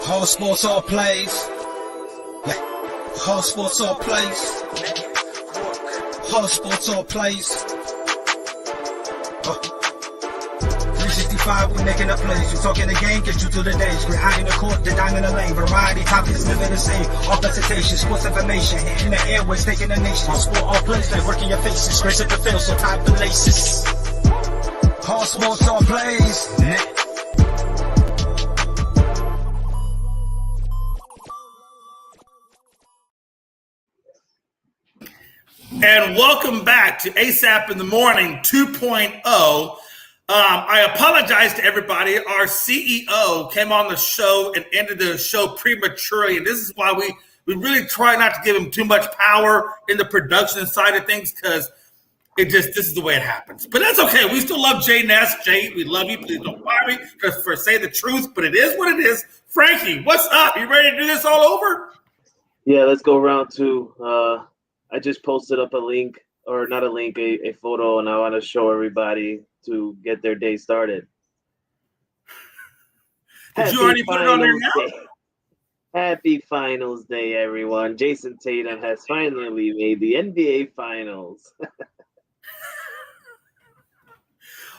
All sports, all plays. All sports, all plays. All sports, all plays. 365, we making up plays. You talking the game, get you to the days. We're high in the court, the dime in the lane. Variety topics, living the same. All presentation, sports information. In the airways, taking the nation. All sport, all plays, like working your faces. Grace at the field, so tie the laces. All sports, all plays. And welcome back to ASAP in the Morning 2.0. I apologize to everybody. Our CEO came on the show and ended the show prematurely. And this is why we really try not to give him too much power in the production side of things, because this is the way it happens. But that's okay. We still love Jay Ness. Jay, we love you. Please don't fire me for saying the truth, but it is what it is. Frankie, what's up? You ready to do this all over? Yeah, let's go round two. I just posted up a link, or not a link, a photo, and I want to show everybody to get their day started. Did you already put it on there now? Happy Finals Day, everyone. Jason Tatum has finally made the NBA Finals.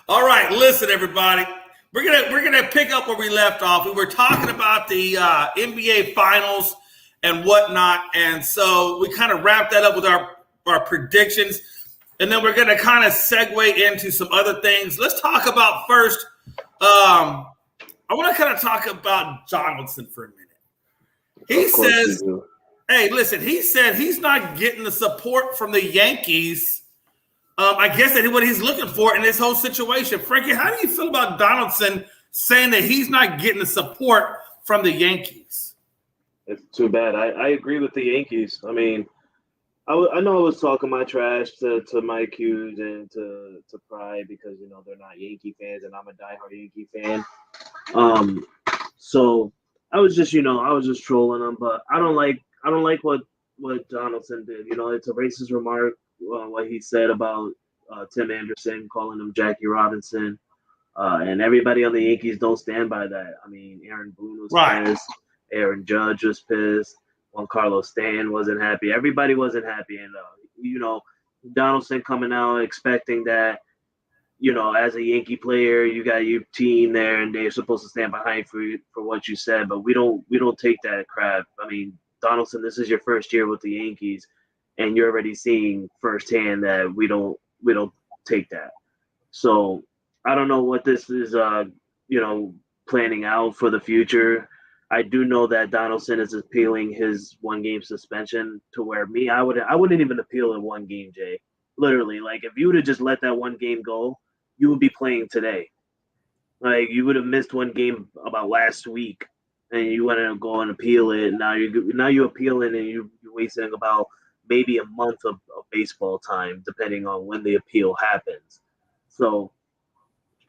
All right, listen, everybody. We're gonna pick up where we left off. We were talking about the NBA Finals and whatnot, and so we kind of wrapped that up with our predictions, and then we're going to kind of segue into some other things. Let's talk about first. I want to kind of talk about Donaldson for a minute. He says, "Hey, listen," he said he's not getting the support from the Yankees. I guess that what he's looking for in this whole situation. Frankie, how do you feel about Donaldson saying that he's not getting the support from the Yankees? It's too bad. I agree with the Yankees. I mean, I know I was talking my trash to Mike Hughes and to Pride because, you know, they're not Yankee fans and I'm a diehard Yankee fan. So I was just trolling them, but I don't like what Donaldson did. You know, it's a racist remark, what he said about Tim Anderson, calling him Jackie Robinson. And everybody on the Yankees don't stand by that. I mean, Aaron Boone was pissed. Aaron Judge was pissed. Juan Carlos Stanton wasn't happy. Everybody wasn't happy. And, Donaldson coming out expecting that, you know, as a Yankee player, you got your team there and they're supposed to stand behind for what you said. But we don't take that crap. I mean, Donaldson, this is your first year with the Yankees, and you're already seeing firsthand that we don't take that. So I don't know what this is, planning out for the future. I do know that Donaldson is appealing his 1-game suspension to where I wouldn't even appeal in 1 game, Jay. Literally, like if you would have just let that 1 game go, you would be playing today. Like you would have missed 1 game about last week, and you want to go and appeal it. Now you appeal it, and you're wasting about maybe a month of baseball time, depending on when the appeal happens. So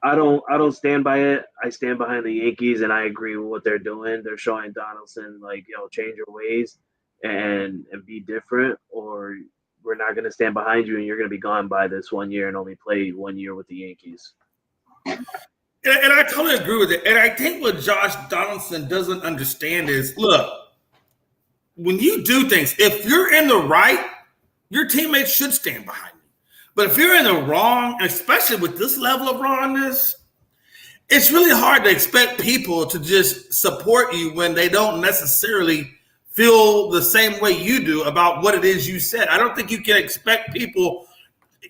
I don't stand by it. I stand behind the Yankees, and I agree with what they're doing. They're showing Donaldson, like, change your ways and be different, or we're not going to stand behind you, and you're going to be gone by this 1 year and only play 1 year with the Yankees. And I totally agree with it. And I think what Josh Donaldson doesn't understand is, look, when you do things, if you're in the right, your teammates should stand behind you. But if you're in the wrong, especially with this level of wrongness, it's really hard to expect people to just support you when they don't necessarily feel the same way you do about what it is you said. I don't think you can expect people,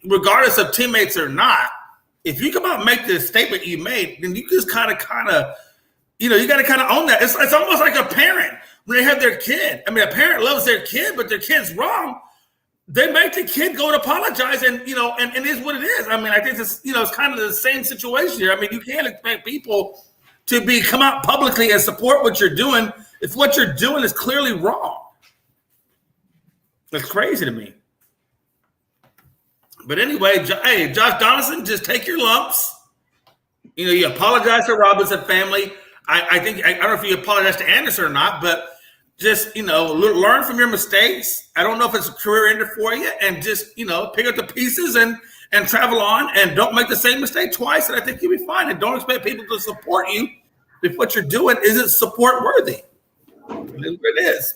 regardless of teammates or not, if you come out and make this statement you made, then you just kind of, you got to kind of own that. It's almost like a parent when they have their kid. I mean, a parent loves their kid, but their kid's wrong. They make the kid go and apologize, and it is what it is. I mean, I think it's kind of the same situation here. I mean, you can't expect people to come out publicly and support what you're doing if what you're doing is clearly wrong. That's crazy to me. But anyway, hey, Josh Donaldson, just take your lumps. You apologize to Robinson family. I don't know if you apologize to Anderson or not, but just, learn from your mistakes. I don't know if it's a career ender for you, and just, pick up the pieces and travel on, and don't make the same mistake twice, and I think you'll be fine. And don't expect people to support you if what you're doing isn't support worthy. It is what it is.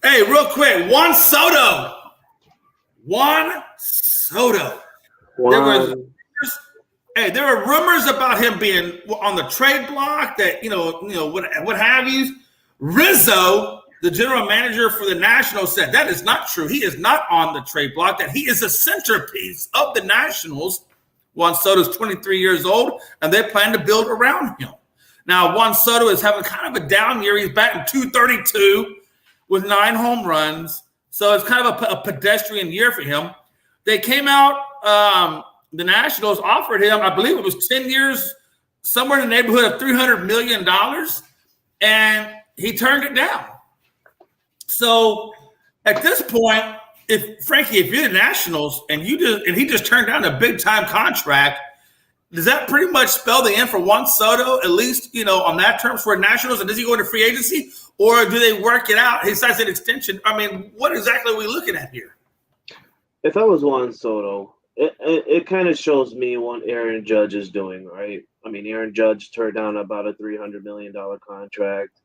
Hey, real quick, Juan Soto. There were rumors about him being on the trade block. That what have you. Rizzo, the general manager for the Nationals, said that is not true. He is not on the trade block. That he is a centerpiece of the Nationals. Juan Soto is 23 years old, and they plan to build around him. Now, Juan Soto is having kind of a down year. He's batting .232 with 9 home runs. So it's kind of a pedestrian year for him. They came out, the Nationals offered him, I believe it was 10 years, somewhere in the neighborhood of $300 million, and he turned it down. So at this point, if you're the Nationals and he just turned down a big time contract, does that pretty much spell the end for Juan Soto, at least, on that terms for Nationals? And does he go into free agency, or do they work it out? He signs an extension. I mean, what exactly are we looking at here? If I was Juan Soto, it kind of shows me what Aaron Judge is doing, right? I mean, Aaron Judge turned down about a $300 million contract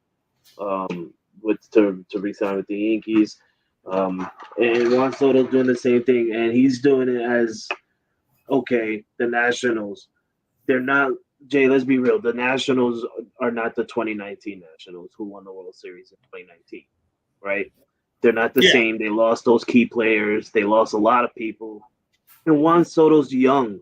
to re-sign with the Yankees. And Juan Soto's doing the same thing, and he's doing it as, okay, the Nationals. They're not, Jay, let's be real. The Nationals are not the 2019 Nationals who won the World Series in 2019, right? They're not the same. They lost those key players. They lost a lot of people. And Juan Soto's young.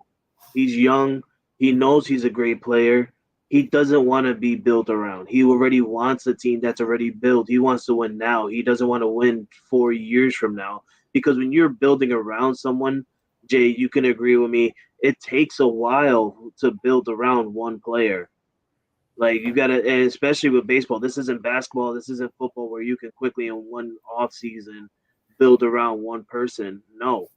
He's young. He knows he's a great player. He doesn't want to be built around. He already wants a team that's already built. He wants to win now. He doesn't want to win 4 years from now. Because when you're building around someone, Jay, you can agree with me, it takes a while to build around one player. Like, you got to, and especially with baseball, this isn't basketball, this isn't football where you can quickly in one off season build around one person. No,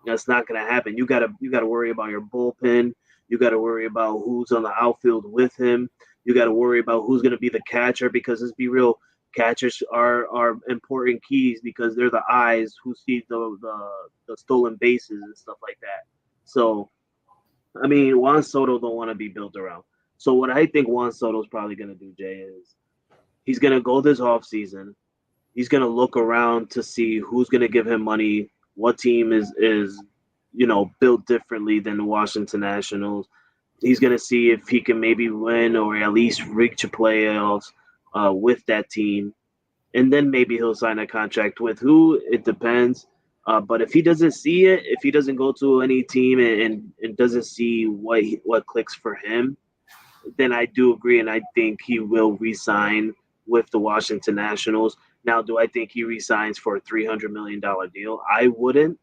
that's not going to happen. You got to worry about your bullpen. You got to worry about who's on the outfield with him. You got to worry about who's going to be the catcher, because let's be real, catchers are important keys because they're the eyes who see the stolen bases and stuff like that. So, I mean, Juan Soto don't want to be built around. So what I think Juan Soto's probably going to do, Jay, is he's going to go this offseason. He's going to look around to see who's going to give him money, what team is built differently than the Washington Nationals. He's going to see if he can maybe win or at least reach a playoffs with that team. And then maybe he'll sign a contract with who, it depends. But if he doesn't see it, if he doesn't go to any team and doesn't see what clicks for him, then I do agree, and I think he will re-sign with the Washington Nationals. Now, do I think he re-signs for a $300 million deal? I wouldn't.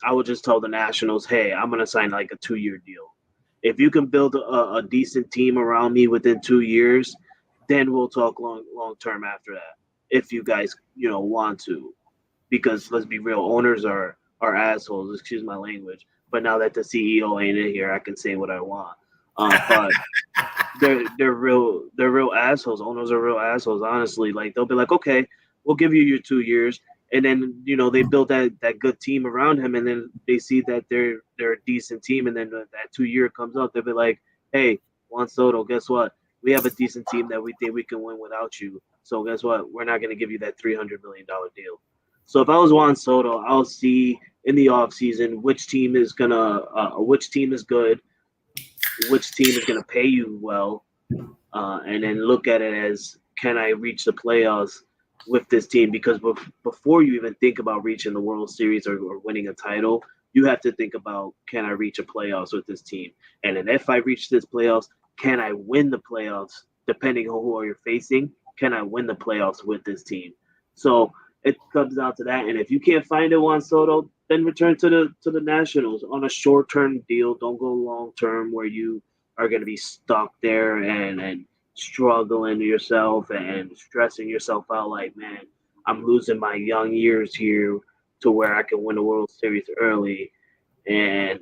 I would just tell the Nationals, hey, I'm going to sign like a 2-year deal. If you can build a decent team around me within 2 years, then we'll talk long term after that, if you guys want to. Because let's be real, owners are assholes, excuse my language. But now that the CEO ain't in here, I can say what I want. But they're real assholes. Owners are real assholes, honestly. Like, they'll be like, okay, we'll give you your 2 years, and then they build that good team around him, and then they see that they're a decent team, and then that 2 year comes up, they'll be like, hey, Juan Soto, guess what? We have a decent team that we think we can win without you. So guess what? We're not going to give you that $300 million deal. So if I was Juan Soto, I'll see in the offseason which team is good, which team is going to pay you well, and then look at it as, can I reach the playoffs with this team? Because before you even think about reaching the World Series or winning a title, you have to think about, can I reach a playoffs with this team? And then if I reach this playoffs, can I win the playoffs? Depending on who you're facing, can I win the playoffs with this team? So it comes down to that. And if you can't find it, Juan Soto, then return to the Nationals on a short-term deal. Don't go long-term where you are going to be stuck there and struggling yourself and stressing yourself out like, man, I'm losing my young years here to where I can win the World Series early and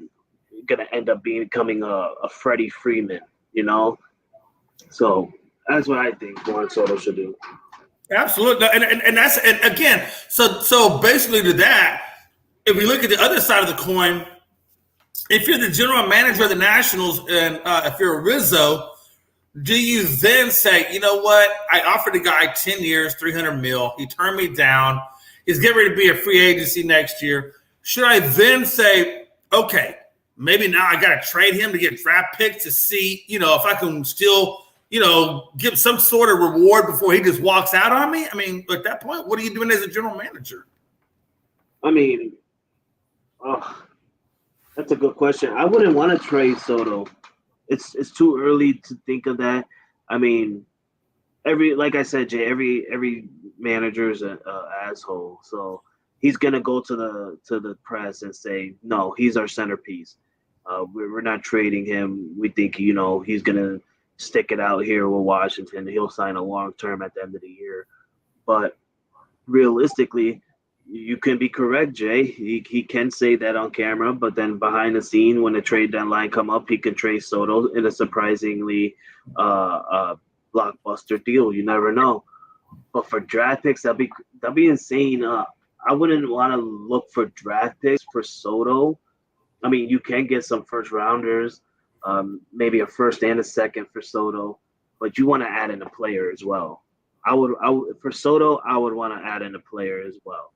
going to end up becoming a Freddie Freeman, So that's what I think Juan Soto should do. Absolutely. And that's, and again, so basically to that, if we look at the other side of the coin, if you're the general manager of the Nationals and if you're a Rizzo, do you then say, you know what? I offered a guy 10 years, $300 million. He turned me down. He's getting ready to be a free agency next year. Should I then say, okay, maybe now I got to trade him to get draft picks to see, if I can still, give some sort of reward before he just walks out on me? I mean, at that point, what are you doing as a general manager? I mean, that's a good question. I wouldn't want to trade Soto. It's too early to think of that. I mean, like I said, Jay, every manager is an asshole. So he's gonna go to the press and say, no, he's our centerpiece. We're not trading him. We think he's gonna stick it out here with Washington. He'll sign a long term at the end of the year. But realistically, you can be correct, Jay. He can say that on camera, but then behind the scene, when the trade deadline come up, he can trade Soto in a surprisingly blockbuster deal. You never know. But for draft picks, that'd be insane. I wouldn't want to look for draft picks for Soto. I mean, you can get some first rounders, maybe a first and a second for Soto, but you want to add in a player as well. I would for Soto, I would want to add in a player as well.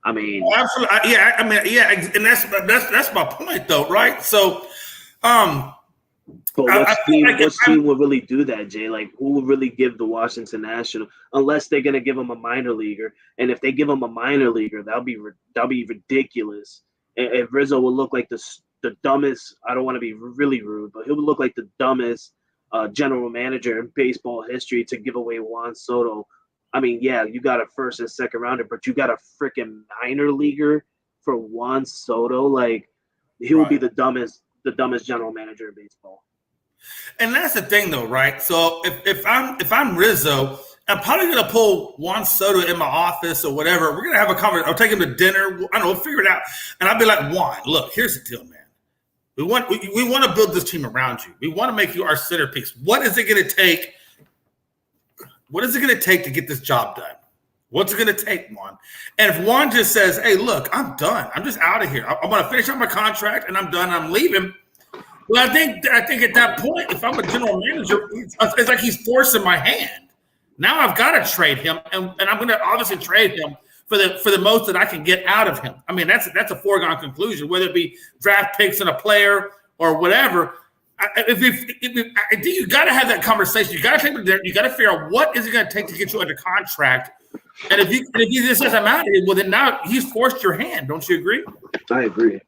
I mean, absolutely, yeah. I mean, yeah, and that's my point, though, right? So, but what team would really do that, Jay? Like, who would really give the Washington National, unless they're gonna give him a minor leaguer? And if they give him a minor leaguer, that'll be ridiculous. And Rizzo will look like the dumbest. I don't want to be really rude, but he would look like the dumbest general manager in baseball history to give away Juan Soto. I mean, yeah, you got a first and second rounder, but you got a freaking minor leaguer for Juan Soto. Like, he will be the dumbest general manager in baseball. And that's the thing, though, right? So if I'm Rizzo, I'm probably gonna pull Juan Soto in my office or whatever. We're gonna have a conversation. I'll take him to dinner. I don't know, we'll figure it out. And I'll be like, Juan, look, here's the deal, man. We want to build this team around you. We want to make you our centerpiece. What is it gonna take? What is it going to take to get this job done? What's it going to take, Juan? And if Juan just says, hey, look, I'm done. I'm just out of here. I'm going to finish up my contract, and I'm done. I'm leaving. Well, I think at that point, if I'm a general manager, it's like he's forcing my hand. Now I've got to trade him, and I'm going to obviously trade him for the most that I can get out of him. I mean, that's a foregone conclusion, whether it be draft picks and a player or whatever. If you got to have that conversation. You got to take it there. You got to figure out what is it going to take to get you under contract. And if he just says I'm out of here, well, then now he's forced your hand. Don't you agree? I agree.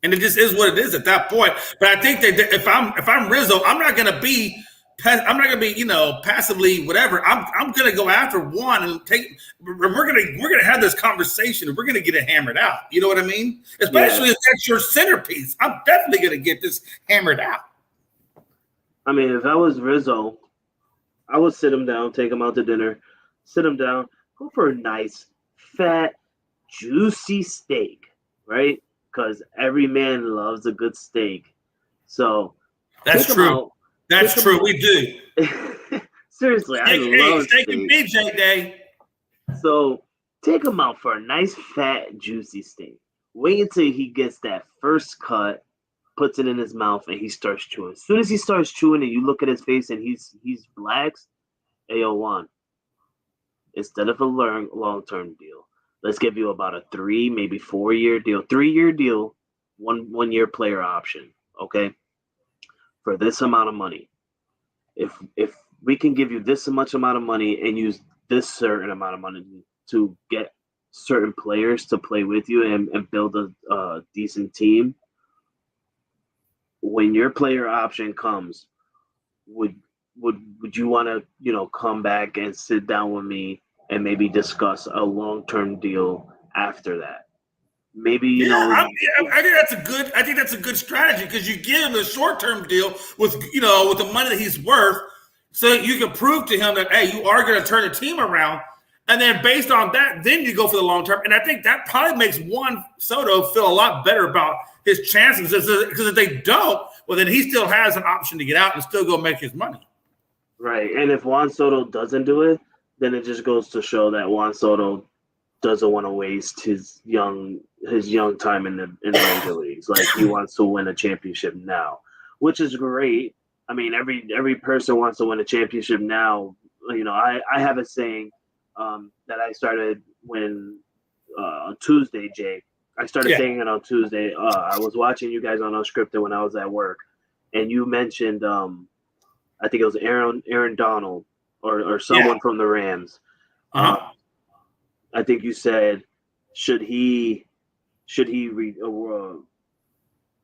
And it just is what it is at that point. But I think that if I'm Rizzo, I'm not going to be passively whatever. I'm going to go after Juan and we're going to have this conversation and we're going to get it hammered out. You know what I mean? Especially if that's your centerpiece. I'm definitely going to get this hammered out. I mean, if I was Rizzo, I would sit him down, take him out to dinner, sit him down, go for a nice, fat, juicy steak, right? Because every man loves a good steak. So that's true. That's true. We do. Seriously, I love steak and BJ Day. So take him out for a nice, fat, juicy steak. Wait until he gets that first cut, puts it in his mouth, and he starts chewing. As soon as he starts chewing and you look at his face and he's relaxed, AO Juan, instead of a long-term deal, let's give you about a 3, maybe 4-year deal. 3-year deal, one year player option, okay? For this amount of money. If we can give you this much amount of money and use this certain amount of money to get certain players to play with you and build a decent team, when your player option comes, would you want to come back and sit down with me and maybe discuss a long-term deal after that? Maybe I think that's a good strategy because you give him a short-term deal with the money that he's worth, so you can prove to him that hey, you are going to turn the team around, and then based on that, then you go for the long term. And I think that probably makes Juan Soto feel a lot better about his chances because if they don't, well, then he still has an option to get out and still go make his money. Right, and if Juan Soto doesn't do it, then it just goes to show that Juan Soto doesn't want to waste his young time in the major leagues. Like, he wants to win a championship now, which is great I mean, every person wants to win a championship now. You know, I have a saying that I started when on Tuesday, Jay. I started saying it on Tuesday. I was watching you guys on Unscripted when I was at work, and you mentioned I think it was Aaron Donald or someone from the Rams. I think you said should he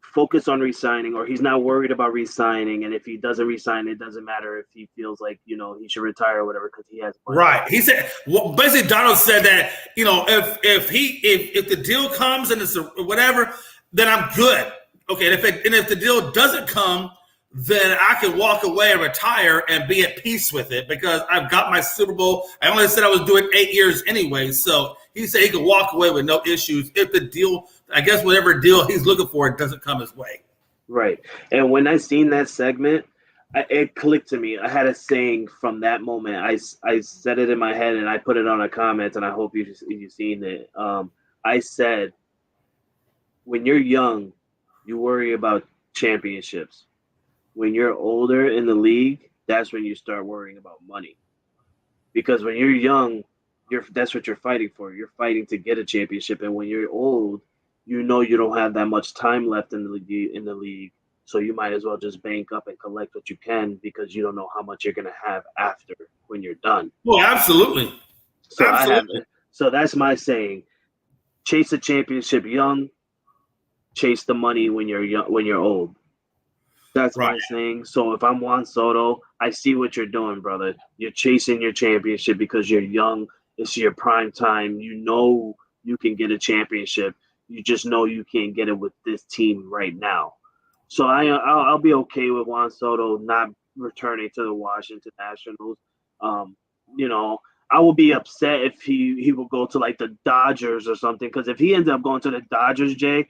focus on re-signing, or he's not worried about re-signing, and if he doesn't re-sign, it doesn't matter if he feels like, you know, he should retire or whatever because he has money. Right. He said, well, basically Donald said that, you know, if the deal comes and it's whatever, then I'm good. Okay, and if the deal doesn't come, then I can walk away and retire and be at peace with it because I've got my Super Bowl. I only said I was doing 8 years anyway, so he said he could walk away with no issues if the deal, I guess whatever deal he's looking for, it doesn't come his way. Right. And when I seen that segment, it clicked to me. I had a saying from that moment. I said it in my head and I put it on a comment, and I hope you've seen it. I said, when you're young, you worry about championships. When you're older in the league, that's when you start worrying about money. Because when you're young, that's what you're fighting for. You're fighting to get a championship. And when you're old, you know you don't have that much time left in the league. So you might as well just bank up and collect what you can because you don't know how much you're going to have after when you're done. Well, absolutely. So so that's my saying. Chase a championship young, chase the money when you're young, when you're old. That's my saying. So if I'm Juan Soto, I see what you're doing, brother. You're chasing your championship because you're young. It's your prime time. You know you can get a championship. You just know you can't get it with this team right now. So I'll be okay with Juan Soto not returning to the Washington Nationals. You know, I will be upset if he will go to like the Dodgers or something, because if he ends up going to the Dodgers, Jay,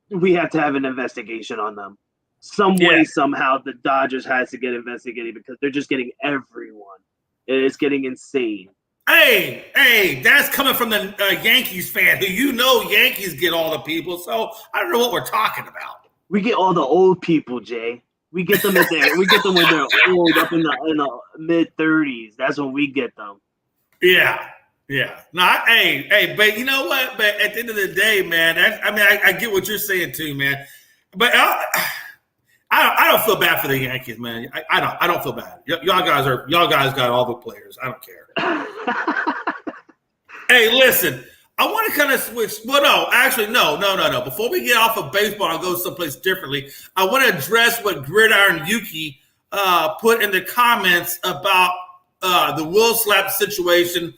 we have to have an investigation on them. Some way, somehow, the Dodgers has to get investigated because they're just getting everyone. It's getting insane. Hey, that's coming from the Yankees fan who, you know, Yankees get all the people. So I don't know what we're talking about. We get all the old people, Jay. We get them when they're old, up in the mid-30s. That's when we get them. Yeah. No, hey, but you know what? But at the end of the day, man, I get what you're saying too, man. But I don't feel bad for the Yankees, man. I don't feel bad. Y'all guys got all the players. I don't care. Hey, listen, I want to kind of switch. Well, no, actually, no. Before we get off of baseball, I'll go someplace differently. I want to address what Gridiron Yuki put in the comments about the Will Slap situation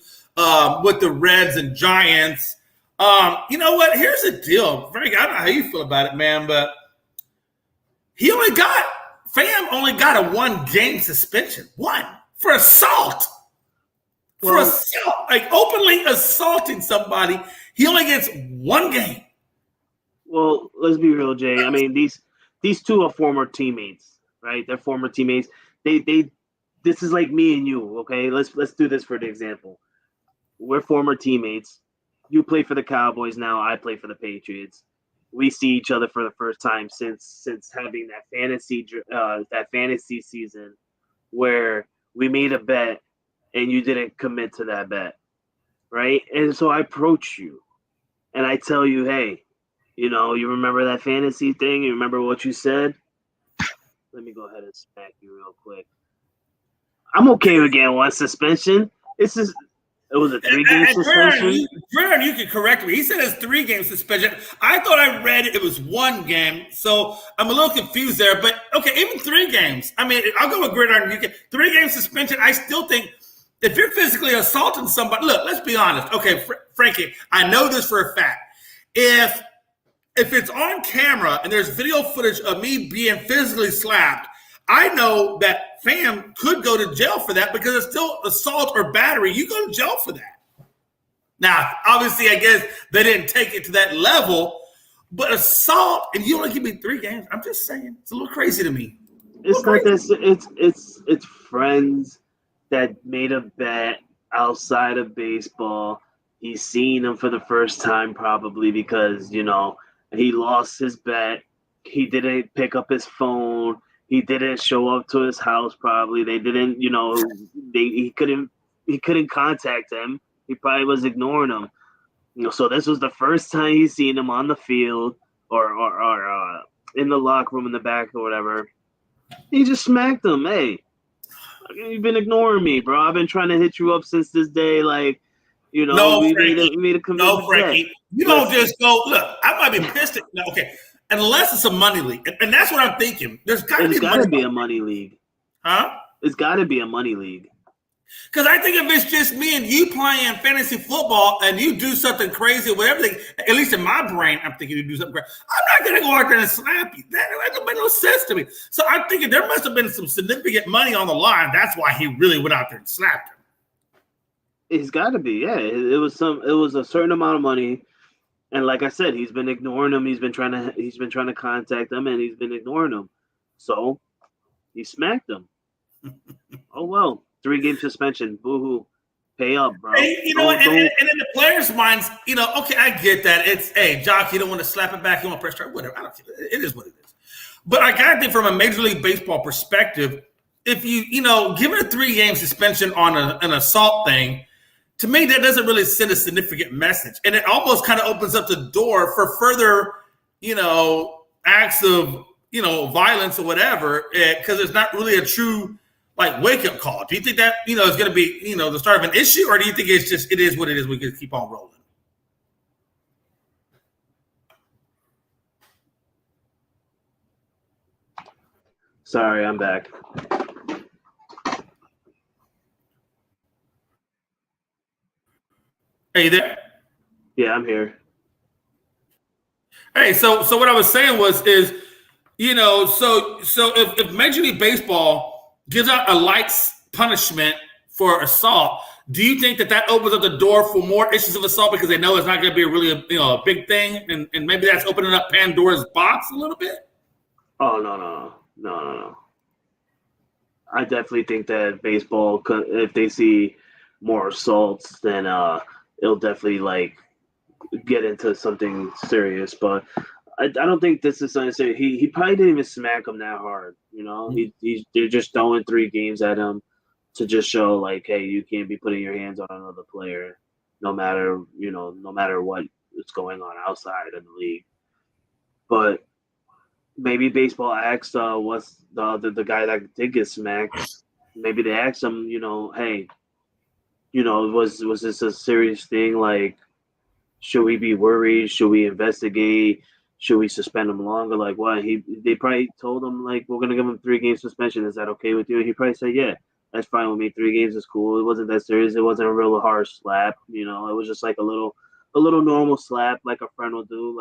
with the Reds and Giants. You know what? Here's the deal, Frank. I don't know how you feel about it, man, but Fam only got a 1-game suspension. One for assault. For assault, like openly assaulting somebody, he only gets 1 game. Well, let's be real, Jay. I mean, these two are former teammates, right? They're former teammates. They this is like me and you, okay? Let's do this for the example. We're former teammates. You play for the Cowboys now. I play for the Patriots. We see each other for the first time since having that fantasy season where we made a bet and you didn't commit to that bet, right? And so I approach you and I tell you, hey, you know, you remember that fantasy thing? You remember what you said? Let me go ahead and smack you real quick. I'm okay with getting 1 suspension. It was a 3-game suspension. Gridiron, you can correct me. He said it's 3-game suspension. I thought I read it was 1 game, so I'm a little confused there. But okay, even 3 games. I mean, I'll go with Gridiron. You can 3-game suspension. I still think if you're physically assaulting somebody, look, let's be honest. Okay, Frankie, I know this for a fact. If it's on camera and there's video footage of me being physically slapped, I know that Fam could go to jail for that because it's still assault or battery. You go to jail for that. Now, obviously, I guess they didn't take it to that level, but assault and you only give me 3 games. I'm just saying, it's a little crazy to me. It's not this. It's friends that made a bet outside of baseball. He's seen him for the first time probably because, you know, he lost his bet. He didn't pick up his phone. He didn't show up to his house. Probably they didn't. He couldn't contact him. He probably was ignoring him. So this was the first time he's seen him on the field or in the locker room in the back or whatever. He just smacked him. Hey, you've been ignoring me, bro. I've been trying to hit you up since this day. Like, we made a commitment. No, Frankie. You don't just go, look, I might be pissed at no, okay. Unless it's a money league. And that's what I'm thinking. There's got to be a money league. Huh? It's got to be a money league. Because I think if it's just me and you playing fantasy football and you do something crazy or whatever, at least in my brain, I'm thinking you do something crazy. I'm not going to go out there and slap you. That doesn't make no sense to me. So I'm thinking there must have been some significant money on the line. That's why he really went out there and slapped him. It's got to be, yeah. It was a certain amount of money, and like I said, he's been ignoring him. He's been trying to contact him, and he's been ignoring him. So he smacked him. Oh well. 3-game suspension. Boo-hoo. Pay up, bro. Hey, and in the players' minds, okay, I get that. It's, hey, Jock, you don't want to slap it back. You want to press start, whatever. I don't care. It is what it is. But I got to think from a Major League Baseball perspective, if you, given a 3-game suspension on an assault thing, to me, that doesn't really send a significant message. And it almost kind of opens up the door for further, acts of, violence or whatever, because it's not really a true wake-up call. Do you think that, is going to be, the start of an issue, or do you think it is what it is, we can keep on rolling? Sorry, I'm back. Are you there? Yeah, I'm here. Hey, so what I was saying is, so if Major League Baseball gives out a light punishment for assault, do you think that opens up the door for more issues of assault because they know it's not going to be a big thing, and maybe that's opening up Pandora's box a little bit? Oh no. I definitely think that baseball, if they see more assaults, then it'll definitely get into something serious. But I don't think this is something serious. He probably didn't even smack him that hard. They're just throwing 3 games at him to just show hey, you can't be putting your hands on another player, no matter what is going on outside of the league. But maybe baseball asked what's the guy that did get smacked. Maybe they asked him, hey, was this a serious thing? Should we be worried? Should we investigate? Should we suspend him longer? What? They probably told him we're gonna give him 3-game suspension. Is that okay with you? He probably said, yeah, that's fine with me. 3 games is cool. It wasn't that serious. It wasn't a real harsh slap. It was just a little normal slap like a friend will do.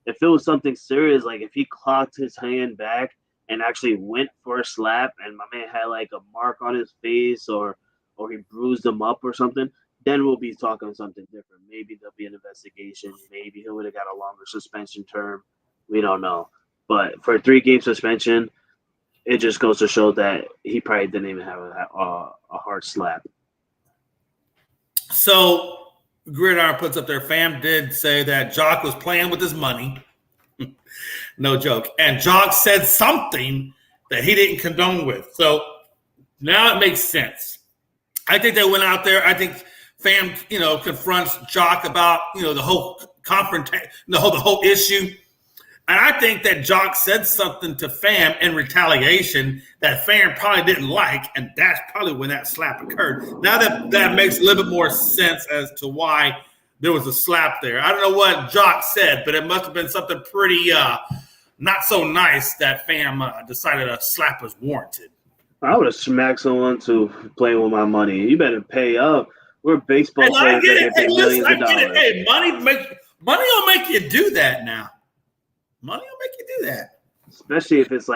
If it was something serious, if he clocked his hand back and actually went for a slap, and my man had a mark on his face or he bruised him up or something, then we'll be talking something different. Maybe there'll be an investigation. Maybe he would have got a longer suspension term. We don't know. But for a 3-game suspension, it just goes to show that he probably didn't even have a hard slap. So Gridiron puts up there, Fam did say that Jock was playing with his money. No joke. And Jock said something that he didn't condone with. So now it makes sense. I think they went out there. I think Fam, confronts Jock about, the whole confrontation, the whole issue. And I think that Jock said something to Fam in retaliation that Fam probably didn't like, and that's probably when that slap occurred. Now that makes a little bit more sense as to why there was a slap there. I don't know what Jock said, but it must have been something pretty not so nice that Fam decided a slap was warranted. I would have smacked someone to playing with my money. You better pay up. We're baseball players that get millions of dollars. Hey, money will make you do that now. Money will make you do that. Especially if it's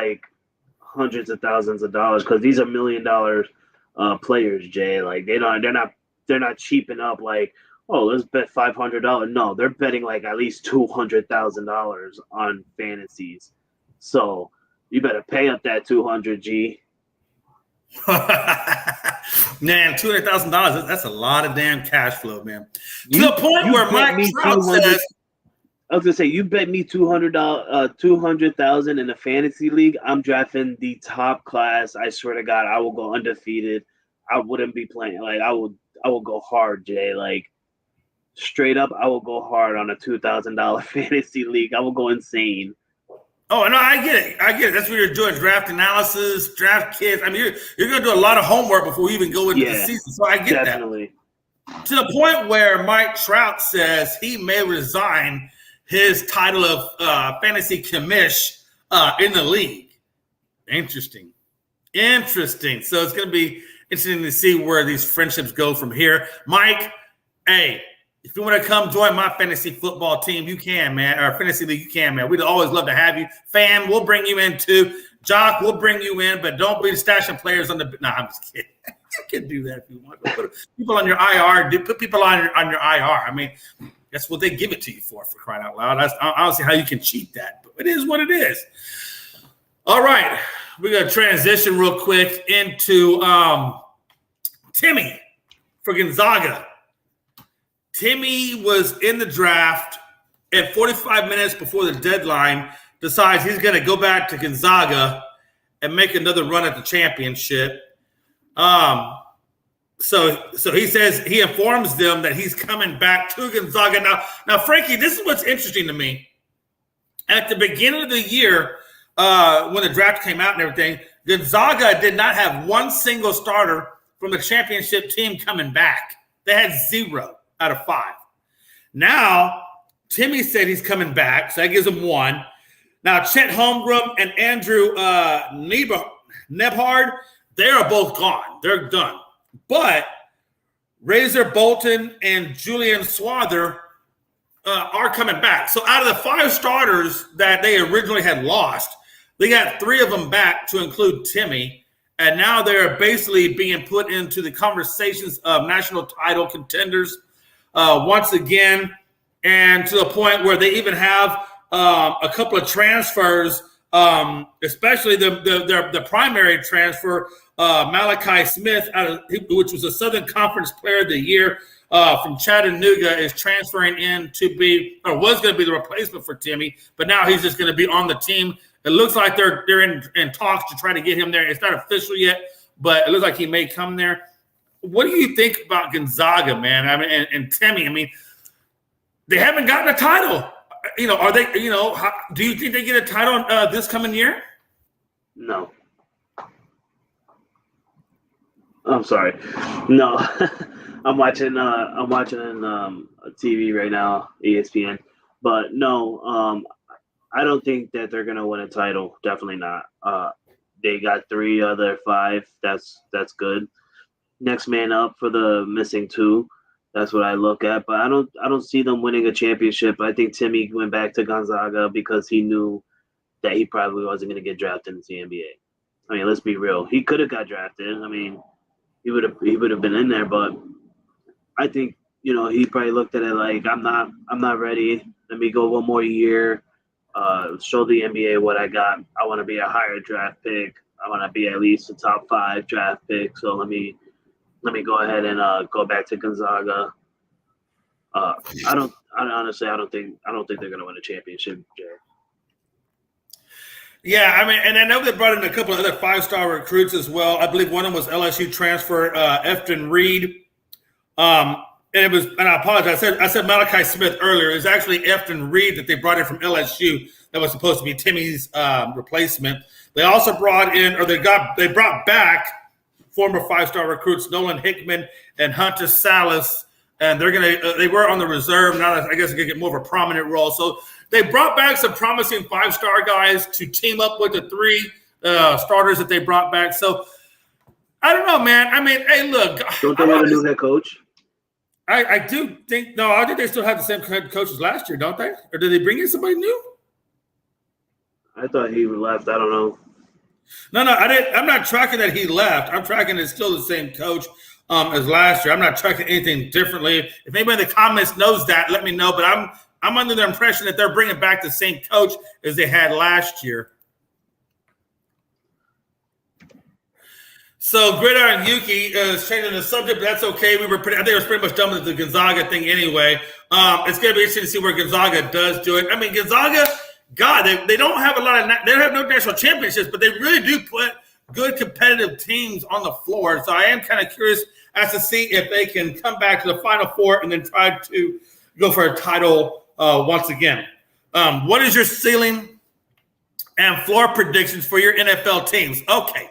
hundreds of thousands of dollars, because these are $1 million players, Jay. They're not cheaping up let's bet $500. No, they're betting at least $200,000 on fantasies. So you better pay up that $200,000, G. Man, $200,000, that's a lot of damn cash flow, man. To the point where Mike Trout says, I was gonna say, you bet me $200,000 in a fantasy league. I'm drafting the top class. I swear to God, I will go undefeated. I wouldn't be playing like I will go hard, Jay. Like straight up, I will go hard on a $2,000 fantasy league. I will go insane. Oh no, I get it. That's what you're doing: draft analysis, draft kits. I mean, you're going to do a lot of homework before you even go into the season. So I get definitely. That. To the point where Mike Trout says he may resign his title of fantasy commish in the league. Interesting. So it's going to be interesting to see where these friendships go from here. Mike, hey, if you want to come join my fantasy football team, you can, man. Or fantasy league, you can, man. We'd always love to have you. Fan, we'll bring you in too. Jock, we'll bring you in, but don't be stashing players on the – no, I'm just kidding. You can do that if you want. Put people on your IR. Put people on your IR. I mean, that's what they give it to you for crying out loud. I don't see how you can cheat that, but it is what it is. All right. We're going to transition real quick into Timmy for Gonzaga. Timmy was in the draft at 45 minutes before the deadline, decides he's going to go back to Gonzaga and make another run at the championship. So he says he informs them that he's coming back to Gonzaga. Now, Frankie, this is what's interesting to me. At the beginning of the year, when the draft came out and everything, Gonzaga did not have one single starter from the championship team coming back. They had 0 out of 5. Now, Timmy said he's coming back, so that gives him 1. Now, Chet Holmgren and Andrew Nebhard, they are both gone. They're done. But Razor Bolton and Julian Swather are coming back. So out of the 5 starters that they originally had lost, they got 3 of them back to include Timmy. And now they're basically being put into the conversations of national title contenders once again. And to the point where they even have a couple of transfers, especially the primary transfer, Malachi Smith, which was a Southern Conference Player of the Year from Chattanooga, is transferring in to be, or was going to be the replacement for Timmy, but now he's just going to be on the team. It looks like they're in talks to try to get him there. It's not official yet, but it looks like he may come there. What do you think about Gonzaga, man? I mean, and Timmy, I mean, they haven't gotten a title. You know, are they, you know, do you think they get a title this coming year? No. I'm sorry. No. I'm watching TV right now, ESPN. But no, I don't think that they're gonna win a title. Definitely not. They got 3 other 5. That's good. Next man up for the missing 2. That's what I look at. But I don't see them winning a championship. I think Timmy went back to Gonzaga because he knew that he probably wasn't gonna get drafted into the NBA. I mean, let's be real. He could have got drafted. I mean, he would have been in there, but I think, you know, he probably looked at it like, I'm not ready. Let me go one more year. Show the NBA what I got. I want to be a higher draft pick. I want to be at least a top 5 draft pick. So let me go ahead and go back to Gonzaga. Honestly I don't think they're gonna win a championship, Jay. Yeah, I mean, and I know they brought in a couple of other 5-star recruits as well. I believe one of them was LSU transfer Efton Reed. And I apologize. I said Malachi Smith earlier. It's actually Efton Reed that they brought in from LSU that was supposed to be Timmy's replacement. They also brought in, or they brought back former 5-star recruits Nolan Hickman and Hunter Salas, and they were on the reserve. Now I guess they're gonna get more of a prominent role. So they brought back some promising 5-star guys to team up with the 3 starters that they brought back. So I don't know, man. I mean, hey, look. Don't they have a new head coach? I do think – no, I think they still have the same head coaches last year, don't they? Or did they bring in somebody new? I thought he left. I don't know. No, I'm not tracking that he left. I'm tracking it's still the same coach as last year. I'm not tracking anything differently. If anybody in the comments knows that, let me know. But I'm under the impression that they're bringing back the same coach as they had last year. So Gridiron Yuki is changing the subject, but that's okay. I think it was pretty much done with the Gonzaga thing anyway. It's going to be interesting to see where Gonzaga does do it. I mean, Gonzaga, God, they don't have a lot of – they don't have no national championships, but they really do put good competitive teams on the floor. So I am kind of curious as to see if they can come back to the Final Four and then try to go for a title once again. What is your ceiling and floor predictions for your NFL teams? Okay.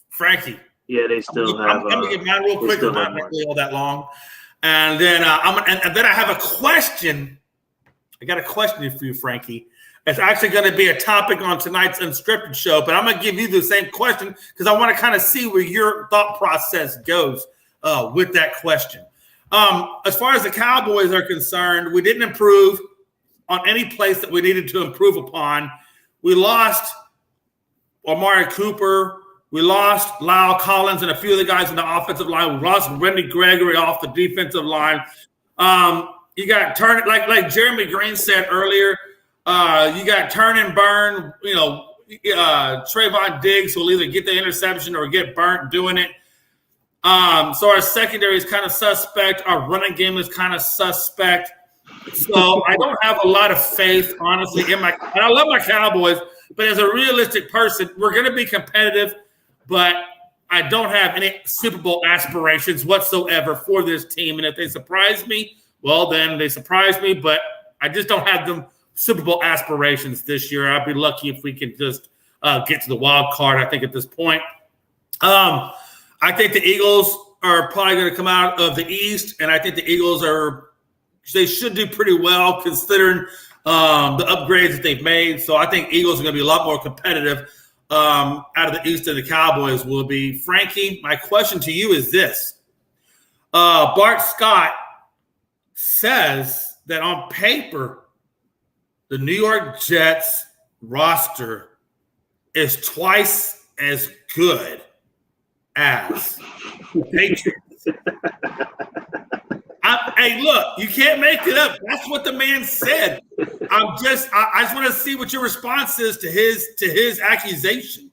Frankie. Yeah, they still have. I'm going to get mine real quick. It's not really all that long. And then and then I have a question. I got a question for you, Frankie. It's actually going to be a topic on tonight's Unscripted show, but I'm going to give you the same question because I want to kind of see where your thought process goes with that question. As far as the Cowboys are concerned, we didn't improve on any place that we needed to improve upon. We lost Amari Cooper. We lost Lyle Collins and a few of the guys in the offensive line. We lost Randy Gregory off the defensive line. You got turn like Jeremy Green said earlier. You got turn and burn. Trayvon Diggs will either get the interception or get burnt doing it. So our secondary is kind of suspect. Our running game is kind of suspect. So I don't have a lot of faith, honestly, and I love my Cowboys, but as a realistic person, we're going to be competitive. But I don't have any Super Bowl aspirations whatsoever for this team. And if they surprise me, well, then they surprise me. But I just don't have them Super Bowl aspirations this year. I'd be lucky if we can just get to the wild card, I think, at this point. I think the Eagles are probably going to come out of the East. And I think the Eagles they should do pretty well considering the upgrades that they've made. So I think Eagles are going to be a lot more competitive out of the East than the Cowboys will be. Frankie, my question to you is this. Bart Scott says that on paper, the New York Jets roster is twice as good as the Patriots. Hey, look, you can't make it up. That's what the man said. I just want to see what your response is to his accusation.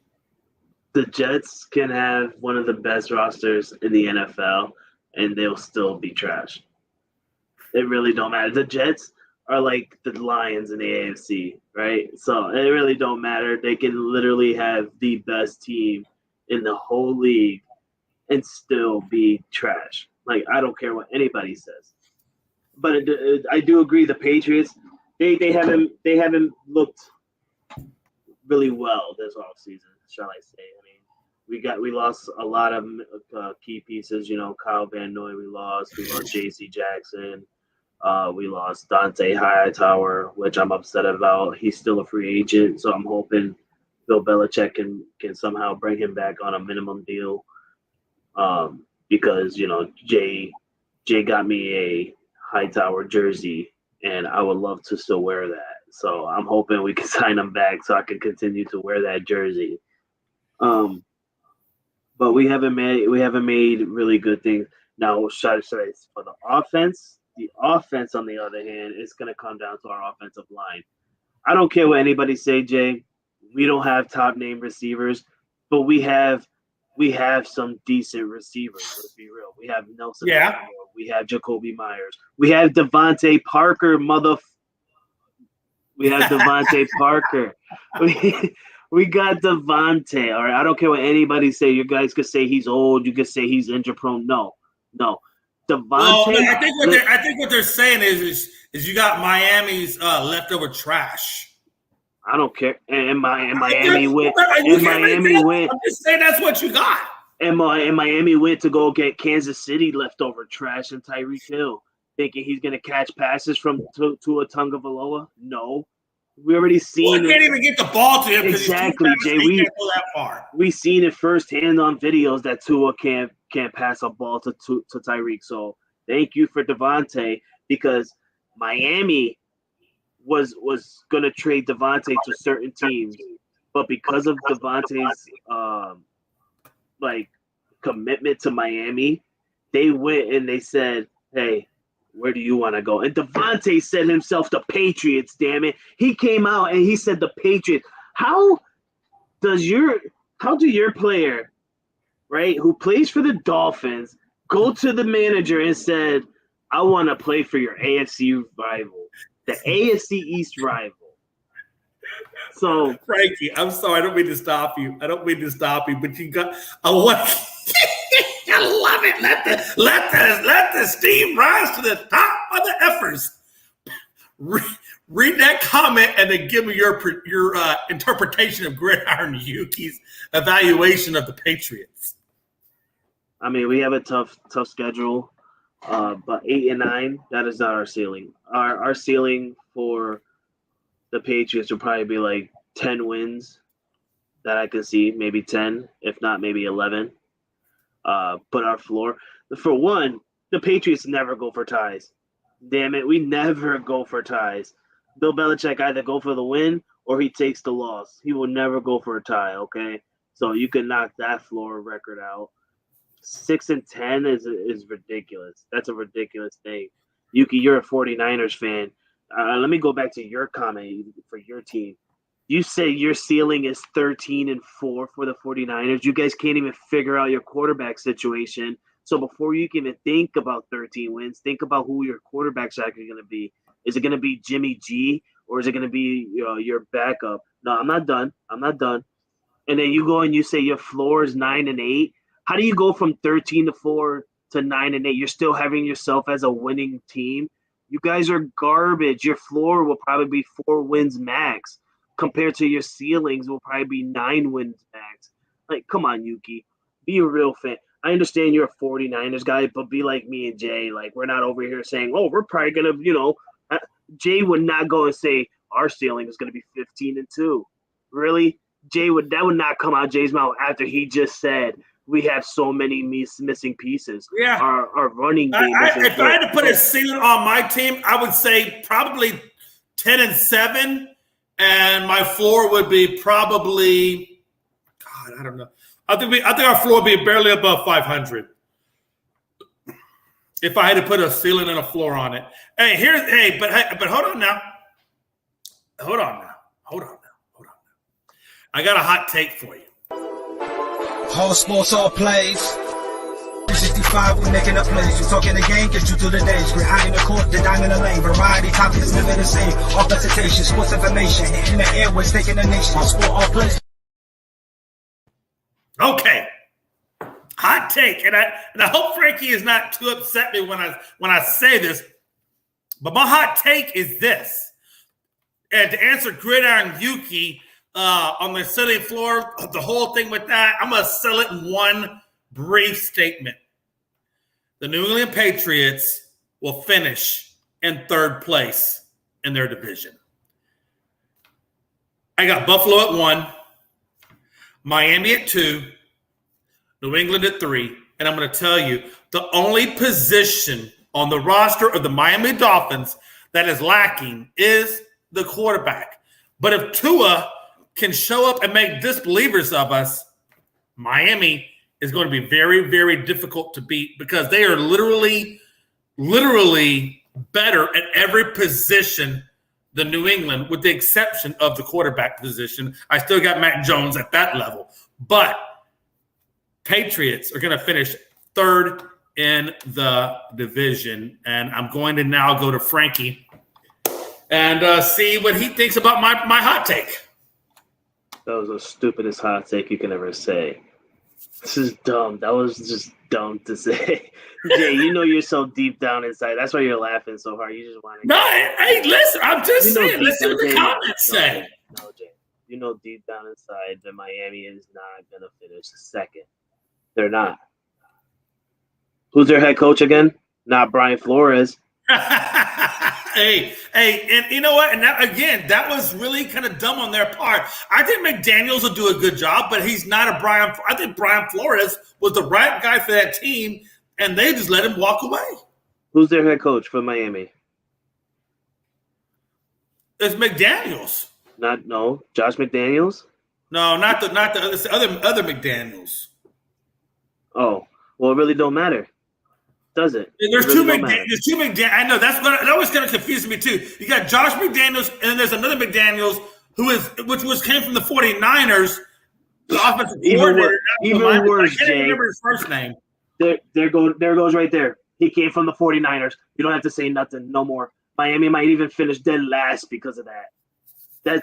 The Jets can have one of the best rosters in the NFL, and they'll still be trash. It really don't matter. The Jets are like the Lions in the AFC, right? So it really don't matter. They can literally have the best team in the whole league and still be trash. Like, I don't care what anybody says. But I do agree the Patriots, they haven't looked really well this offseason, shall I say. I mean, we lost a lot of key pieces, Kyle Van Noy we lost J.C. Jackson, we lost Dante Hightower, which I'm upset about. He's still a free agent, so I'm hoping Bill Belichick can somehow bring him back on a minimum deal. Because, Jay got me a Hightower jersey, and I would love to still wear that. So I'm hoping we can sign him back so I can continue to wear that jersey. But we haven't made really good things. Now, should I say for the offense on the other hand, it's going to come down to our offensive line. I don't care what anybody say, Jay. We don't have top name receivers, but we have some decent receivers. Let's be real. We have Nelson. Yeah. We have Jacoby Myers. We have Devontae Parker. We have Devontae Parker. We got Devontae. All right. I don't care what anybody say. You guys could say he's old. You could say he's injury prone. No. Devontae. Well, I think what they're saying is you got Miami's leftover trash. I don't care. And Miami went. I'm just saying that's what you got. And Miami went to go get Kansas City leftover trash and Tyreek Hill, thinking he's going to catch passes from Tua Tagovailoa. No, we already seen. Can't even get the ball to him. Exactly, Jay. We seen it firsthand on videos that Tua can't pass a ball to Tyreek. So thank you for Devontae, because Miami was going to trade Devontae to certain teams, but because of Devontae's commitment to Miami, they went and they said, "Hey, where do you want to go?" And Devontae said himself, "The Patriots." Damn it, he came out and he said, "The Patriots." How do your player right, who plays for the Dolphins, go to the manager and said, I want to play for your AFC rival, the AFC East rival. So, Frankie, I'm sorry. I don't mean to stop you. But you got. I want. I love it. Let the steam rise to the top of the efforts. Read that comment and then give me your interpretation of Gridiron Yuki's evaluation of the Patriots. I mean, we have a tough schedule, but 8 and 9, that is not our ceiling. Our ceiling for the Patriots will probably be like 10 wins that I can see, maybe 10, if not maybe 11. But our floor, for one, the Patriots never go for ties. Damn it, we never go for ties. Bill Belichick either go for the win or he takes the loss. He will never go for a tie, okay? So you can knock that floor record out. 6 and 10 is ridiculous. That's a ridiculous thing. Yuki, you're a 49ers fan. Let me go back to your comment for your team. You say your ceiling is 13-4 for the 49ers. You guys can't even figure out your quarterback situation. So before you can even think about 13 wins, think about who your quarterback's actually going to be. Is it going to be Jimmy G or is it going to be your backup? No, I'm not done. And then you go and you say your floor is 9 and 8. How do you go from 13-4 to 9 and 8? You're still having yourself as a winning team. You guys are garbage. Your floor will probably be 4 wins max compared to your ceilings will probably be 9 wins max. Like, come on, Yuki. Be a real fan. I understand you're a 49ers guy, but be like me and Jay. Like, we're not over here saying, oh, we're probably going to, Jay would not go and say our ceiling is going to be 15-2. Really? That would not come out Jay's mouth after he just said we have so many missing pieces. Yeah. Our running game. If I had to put a ceiling on my team, I would say probably 10-7, and my floor would be probably, God, I don't know. I think our floor would be barely above 500. If I had to put a ceiling and a floor on it. But hold on now. Hold on now. I got a hot take for you. All sports, all plays. 365, we making up plays. We talking the game, get you through the days. We're high in the court, the dime in the lane. Variety topics, living the same. All presentation, sports information. In the airways, taking the nation. All sport, all plays. Okay. Hot take. And I hope Frankie is not too upset me when I say this. But my hot take is this. And to answer Gridiron Yuki on the ceiling floor, the whole thing with that, I'm going to sell it in one brief statement. The New England Patriots will finish in 3rd place in their division. I got Buffalo at 1, Miami at 2, New England at 3, and I'm going to tell you, the only position on the roster of the Miami Dolphins that is lacking is the quarterback. But if Tua can show up and make disbelievers of us, Miami is going to be very, very difficult to beat because they are literally better at every position than New England, with the exception of the quarterback position. I still got Mac Jones at that level. But Patriots are going to finish 3rd in the division. And I'm going to now go to Frankie and see what he thinks about my hot take. That was the stupidest hot take you can ever say. This is dumb. That was just dumb to say. Jay, you're so deep down inside. That's why you're laughing so hard. You just want to. No, hey, listen. I'm just saying. Let's see what the comments say. No, Jay. Deep down inside that Miami is not going to finish 2nd. They're not. Who's their head coach again? Not Brian Flores. Hey, and you know what? And that was really kind of dumb on their part. I think McDaniels will do a good job, but he's not a Brian. I think Brian Flores was the right guy for that team, and they just let him walk away. Who's their head coach for Miami? It's McDaniels. Josh McDaniels? No, not the other McDaniels. Oh, well, it really don't matter. Does it? There's two McDaniels. I know that always kind of confuses me too. You got Josh McDaniels, and then there's another McDaniels which came from the 49ers. The offensive Even coordinator. even worse, I can't Jay. remember his first name. There goes right there. He came from the 49ers. You don't have to say nothing no more. Miami might even finish dead last because of that.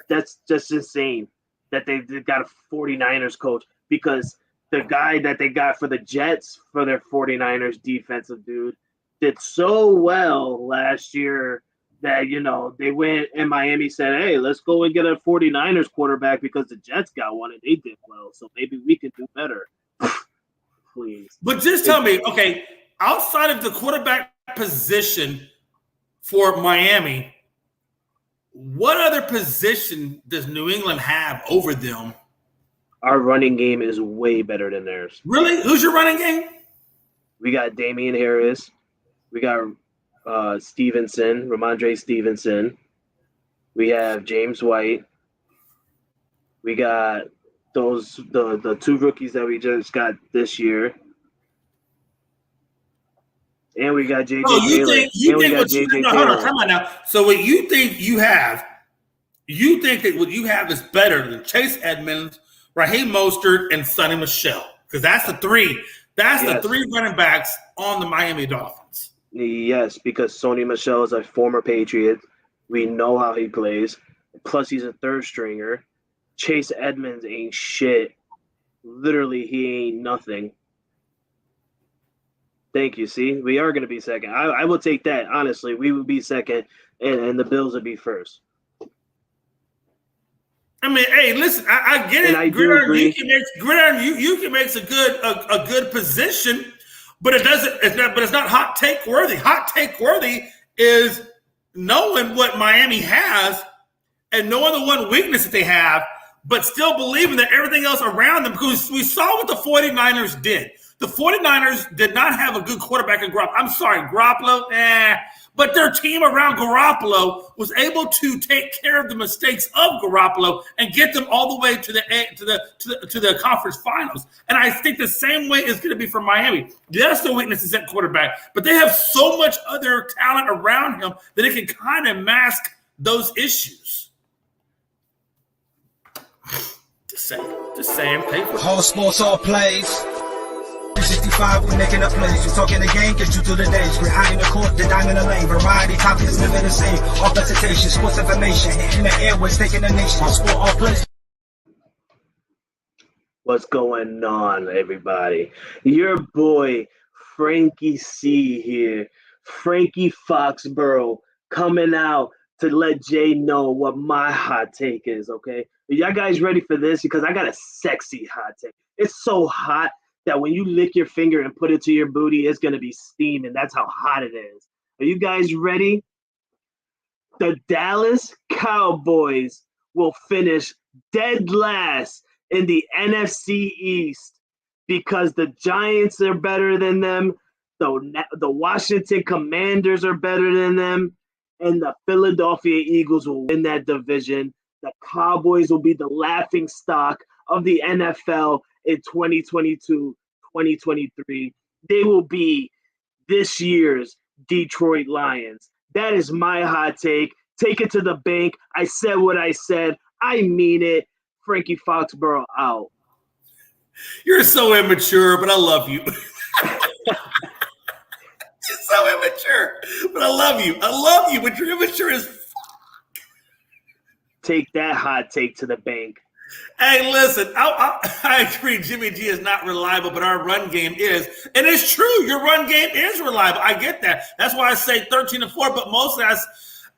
That's just insane that they got a 49ers coach, because the guy that they got for the Jets for their 49ers defensive dude did so well last year that, they went and Miami said, hey, let's go and get a 49ers quarterback because the Jets got one and they did well. So maybe we can do better. Please. But just tell me, okay, outside of the quarterback position for Miami, what other position does New England have over them? Our running game is way better than theirs. Really? Who's your running game? We got Damian Harris. We got Ramondre Stevenson. We have James White. We got the two rookies that we just got this year. And we got J.J. Taylor. Hold on, come on now. So what you think you have, you think that what you have is better than Chase Edmonds, Raheem Mostert, and Sonny Michel, because that's the three. That's the three running backs on the Miami Dolphins. Yes, because Sonny Michel is a former Patriot. We know how he plays. Plus, he's a third stringer. Chase Edmonds ain't shit. Literally, he ain't nothing. Thank you. See, we are going to be second. I will take that. Honestly, we would be second, and the Bills would be first. I mean, hey, listen, I get it. And I do agree. You can make a good position, but it's not hot take worthy. Hot take worthy is knowing what Miami has and knowing the one weakness that they have, but still believing that everything else around them, because we saw what the 49ers did. The 49ers did not have a good quarterback in Garoppolo. I'm sorry, Garoppolo, but their team around Garoppolo was able to take care of the mistakes of Garoppolo and get them all the way to the conference finals. And I think the same way is going to be for Miami. Yes, the weakness is at quarterback, but they have so much other talent around him that it can kind of mask those issues. Just saying. Whole sports, all plays. 365, we making a plays. You talking the game, get you through the days. Behind the court, the diamond the lane. Variety, topics, living the same. All presentation, sports information. In the airways, taking the nation. Sport, all plays. What's going on, everybody? Your boy, Frankie C here. Frankie Foxborough coming out to let Jay know what my hot take is, okay? Are y'all guys ready for this? Because I got a sexy hot take. It's so hot that when you lick your finger and put it to your booty, it's going to be steaming. That's how hot it is. Are you guys ready? The Dallas Cowboys will finish dead last in the NFC East because the Giants are better than them, the Washington Commanders are better than them, and the Philadelphia Eagles will win that division. The Cowboys will be the laughing stock of the NFL in 2022, 2023. They will be this year's Detroit Lions. That is my hot take. Take it to the bank. I said what I said. I mean it. Frankie Foxborough out. You're so immature, but I love you. You're so immature, but I love you. I love you, but you're immature as fuck. Take that hot take to the bank. Hey, listen, I agree Jimmy G is not reliable, but our run game is. And it's true. Your run game is reliable. I get that. That's why I say 13-4, but mostly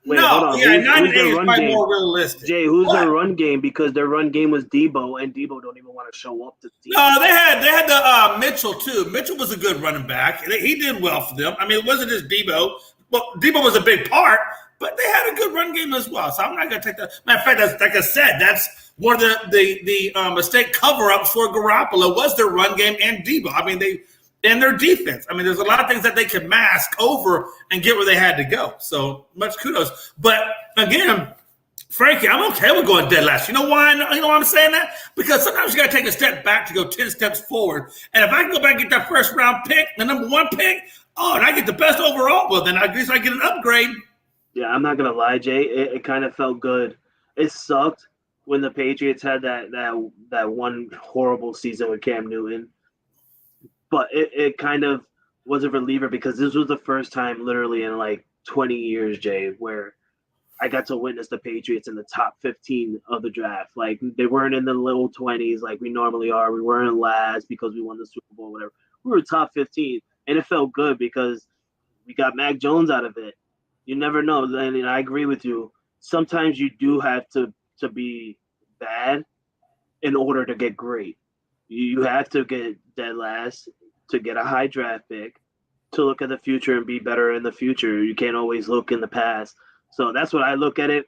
Wait, hold on. 9-8 is probably more realistic. Jay, who's their run game? Because their run game was Debo, and Debo don't even want to show up to Debo. No, they had the Mitchell, too. Mitchell was a good running back. He did well for them. I mean, it wasn't just Debo. Well, Debo was a big part, but they had a good run game as well. So I'm not going to take that. Matter of fact, that's, like I said, that's one of the mistake cover-up for Garoppolo was their run game and Debo. I mean, and their defense. I mean, there's a lot of things that they could mask over and get where they had to go. So much kudos. But again, Frankie, I'm okay with going dead last. You know why? You know why I'm saying that? Because sometimes you got to take a step back to go 10 steps forward. And if I can go back and get that first round pick, the number one pick, and I get the best overall, well, then I guess I get an upgrade. Yeah, I'm not going to lie, Jay. It kind of felt good. It sucked when the Patriots had that one horrible season with Cam Newton. But it kind of was a reliever because this was the first time literally in like 20 years, Jay, where I got to witness the Patriots in the top 15 of the draft. Like, they weren't in the little 20s like we normally are. We weren't last because we won the Super Bowl, whatever. We were top 15, and it felt good because we got Mac Jones out of it. You never know. And I agree with you. Sometimes you do have to be bad in order to get great. You have to get dead last to get a high draft pick, to look at the future and be better in the future. You can't always look in the past. So that's what I look at it.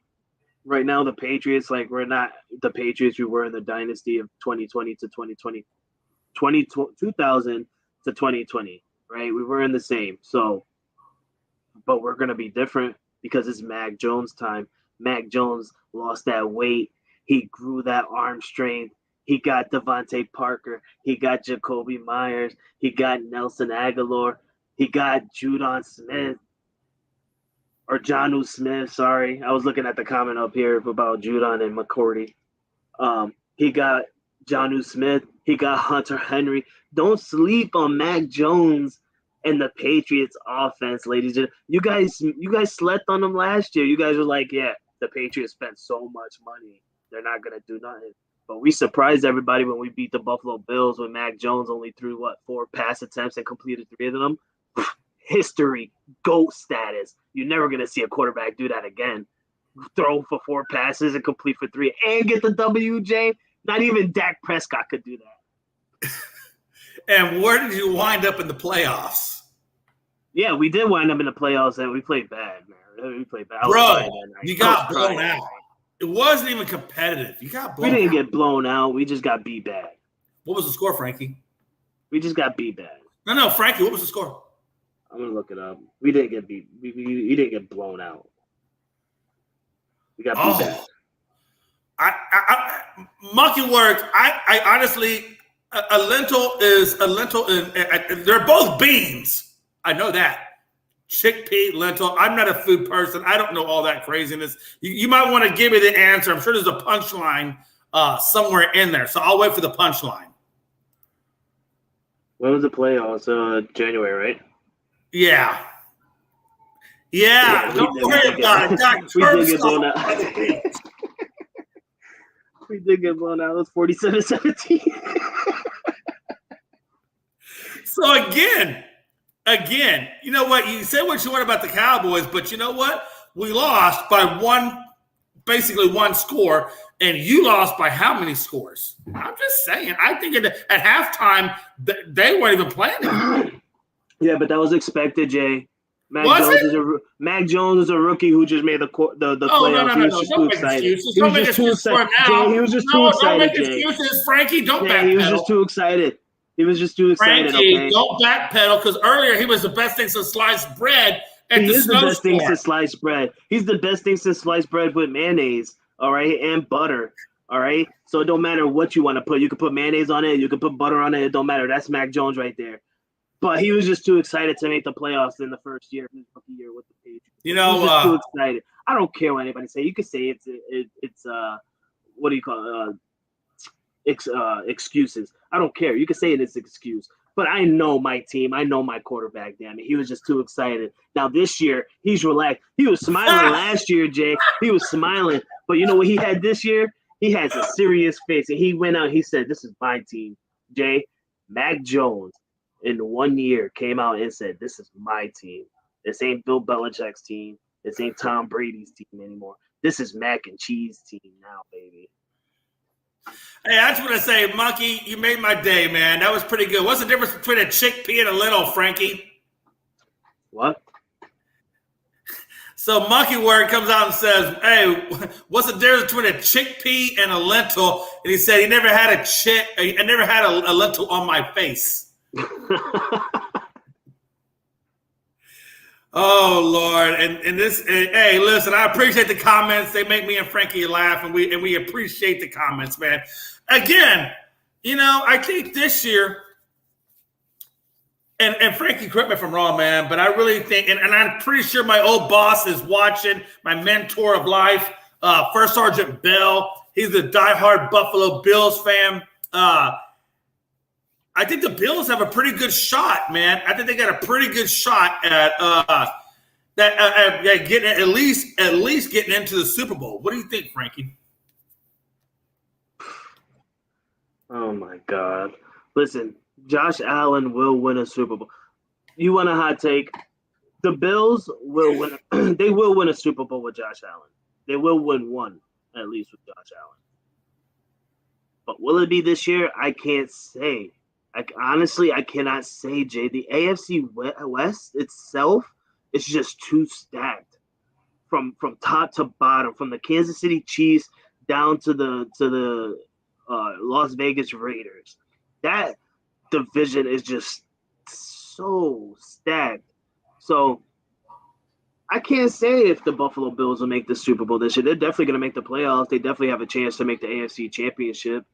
Right now, the Patriots, like, we're not the Patriots we were in the dynasty of 2020 to 2020, 2000 to 2020, right? We were in the same. So, but we're going to be different because it's Mac Jones time. Mac Jones lost that weight. He grew that arm strength. He got Devontae Parker. He got Jacoby Myers. He got Nelson Aguilar. He got Judon Smith. Or Jonnu Smith, sorry. I was looking at the comment up here about Judon and McCourty. He got Jonnu Smith. He got Hunter Henry. Don't sleep on Mac Jones and the Patriots offense, ladies and gentlemen. You guys slept on them last year. You guys were like, yeah, the Patriots spent so much money. They're not going to do nothing. But we surprised everybody when we beat the Buffalo Bills when Mac Jones only threw, 4 pass attempts and completed 3 of them. History, GOAT status. You're never going to see a quarterback do that again. Throw for 4 passes and complete for 3 and get the WJ. Not even Dak Prescott could do that. And where did you wind up in the playoffs? Yeah, we did wind up in the playoffs, and we played bad, man. We played bad. Bro, you got blown out. It wasn't even competitive. You got blown out. We didn't get blown out. We just got beat bad. What was the score, Frankie? We just got beat bad. No, Frankie, what was the score? I'm gonna look it up. We didn't get beat. We didn't get blown out. We got beat bad. Monkey work. I honestly, a lentil is a lentil. They're both beans. I know that. Chickpea, lentil. I'm not a food person. I don't know all that craziness. You might want to give me the answer. I'm sure there's a punchline somewhere in there. So I'll wait for the punchline. When was the playoffs? January, right? Yeah. Don't worry about it. We did get blown out. We did get blown out. It was 47-17. So again, you know what? You said what you want about the Cowboys, but you know what? We lost by basically one score, and you lost by how many scores? I'm just saying. I think at halftime, they weren't even playing anymore. Yeah, but that was expected, Jay. Mac Jones is a rookie who just made the playoffs. No. He was just too excited. He was just too excited. Jay, he was just too excited, Jay. Don't make excuses, Frankie. Don't backpedal. He was just too excited. Frankie, okay? Don't backpedal, because earlier he was the best thing since sliced bread at the snowstorm. He is the best thing since sliced bread. He's the best thing since sliced bread with mayonnaise, all right, and butter, all right? So it don't matter what you want to put. You can put mayonnaise on it. You can put butter on it. It don't matter. That's Mac Jones right there. But he was just too excited to make the playoffs in the first year, his rookie year with the Patriots. You know, he was just too excited. I don't care what anybody say. You could say it's what do you call it? Excuses. I don't care. You can say it is an excuse. But I know my team. I know my quarterback. Damn it, he was just too excited. Now this year, he's relaxed. He was smiling last year, Jay. He was smiling. But you know what he had this year? He has a serious face, and he went out. He said, "This is my team." Jay, Mac Jones, in 1 year, came out and said, "This is my team. This ain't Bill Belichick's team. This ain't Tom Brady's team anymore. This is Mac and Cheese team now, baby." Hey, I just want to say, Monkey, you made my day, man. That was pretty good. What's the difference between a chickpea and a lentil, Frankie? What? So Monkey Word comes out and says, "Hey, what's the difference between a chickpea and a lentil?" And he said he never had a lentil on my face. Oh Lord, and this. Hey, listen, I appreciate the comments. They make me and Frankie laugh, and we appreciate the comments, man. Again, you know, I think this year, and Frankie, correct me if I'm wrong, man, but I really think, and I'm pretty sure my old boss is watching, my mentor of life, First Sergeant Bell. He's a diehard Buffalo Bills fan. I think the Bills have a pretty good shot, man. I think they got a pretty good shot at getting at least getting into the Super Bowl. What do you think, Frankie? Oh my God! Listen, Josh Allen will win a Super Bowl. You want a hot take? The Bills will win. They will win a Super Bowl with Josh Allen. They will win one at least with Josh Allen. But will it be this year? I can't say. Honestly, I cannot say, Jay. The AFC West itself is just too stacked from top to bottom, from the Kansas City Chiefs down to the Las Vegas Raiders. That division is just so stacked. So I can't say if the Buffalo Bills will make the Super Bowl this year. They're definitely going to make the playoffs. They definitely have a chance to make the AFC Championship.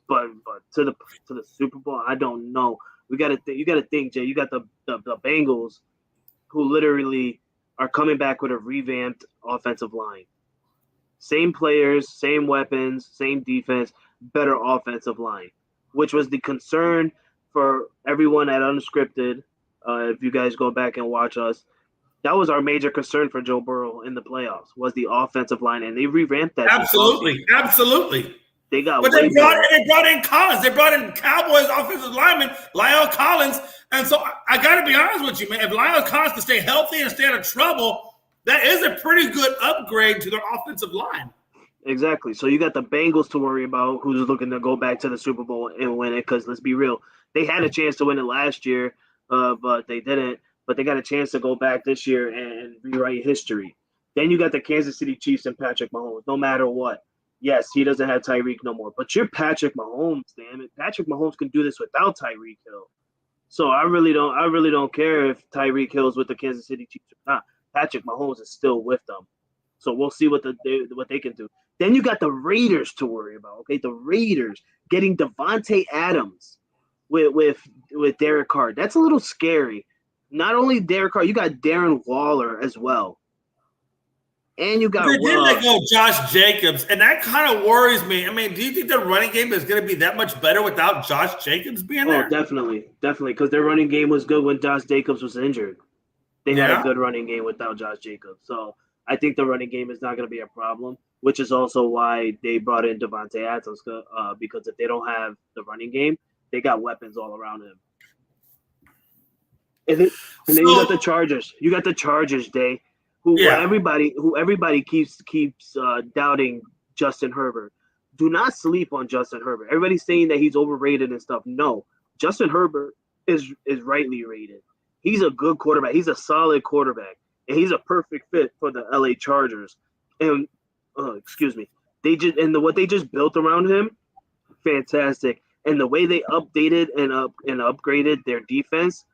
But to the Super Bowl, I don't know. You got to think, Jay. You got the Bengals, who literally are coming back with a revamped offensive line. Same players, same weapons, same defense, better offensive line, which was the concern for everyone at Unscripted. If you guys go back and watch us, that was our major concern for Joe Burrow in the playoffs, was the offensive line, and they revamped that. Absolutely. They got, but they brought in Collins. They brought in Cowboys offensive lineman Lyle Collins, and so I got to be honest with you, man. If Lyle Collins can stay healthy and stay out of trouble, that is a pretty good upgrade to their offensive line. Exactly. So you got the Bengals to worry about, who's looking to go back to the Super Bowl and win it. Because let's be real, they had a chance to win it last year, but they didn't. But they got a chance to go back this year and rewrite history. Then you got the Kansas City Chiefs and Patrick Mahomes. No matter what. Yes, he doesn't have Tyreek no more, but you're Patrick Mahomes, damn it. Patrick Mahomes can do this without Tyreek Hill. So I really don't care if Tyreek Hill's with the Kansas City Chiefs or not. Patrick Mahomes is still with them. So we'll see what they can do. Then you got the Raiders to worry about. Okay, the Raiders getting Devontae Adams with Derek Carr. That's a little scary. Not only Derek Carr, you got Darren Waller as well. And you got then they go Josh Jacobs, and that kind of worries me. I mean, do you think the running game is going to be that much better without Josh Jacobs being there? Oh, definitely, because their running game was good when Josh Jacobs was injured. They had a good running game without Josh Jacobs. So I think the running game is not going to be a problem, which is also why they brought in Devontae Adams, because if they don't have the running game, they got weapons all around him. And then you got the Chargers. You got the Chargers, Day. Who everybody keeps doubting Justin Herbert. Do not sleep on Justin Herbert. Everybody's saying that he's overrated and stuff. No, Justin Herbert is rightly rated. He's a good quarterback. He's a solid quarterback, and he's a perfect fit for the LA Chargers. And what they just built around him, fantastic. And the way they updated and upgraded their defense,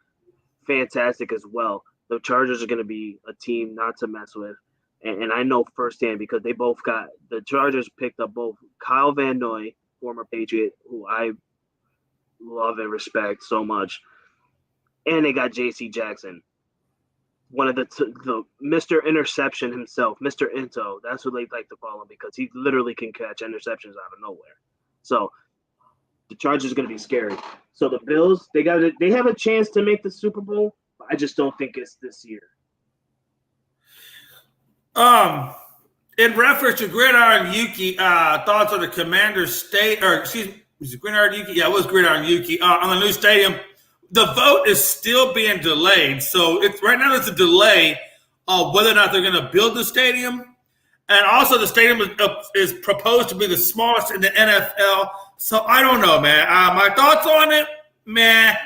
fantastic as well. The Chargers are going to be a team not to mess with. And I know firsthand because the Chargers picked up both Kyle Van Noy, former Patriot, who I love and respect so much, and they got J.C. Jackson, one of the Mr. Interception himself, Mr. Into. That's what they like to call him because he literally can catch interceptions out of nowhere. So the Chargers are going to be scary. So the Bills, they have a chance to make the Super Bowl. I just don't think it's this year. In reference to Gridiron Yuki, thoughts on the Commander State, was it Gridiron Yuki? Yeah, it was Gridiron Yuki on the new stadium. The vote is still being delayed, so right now it's a delay of whether or not they're going to build the stadium, and also the stadium is proposed to be the smallest in the NFL. So I don't know, man. My thoughts on it, man.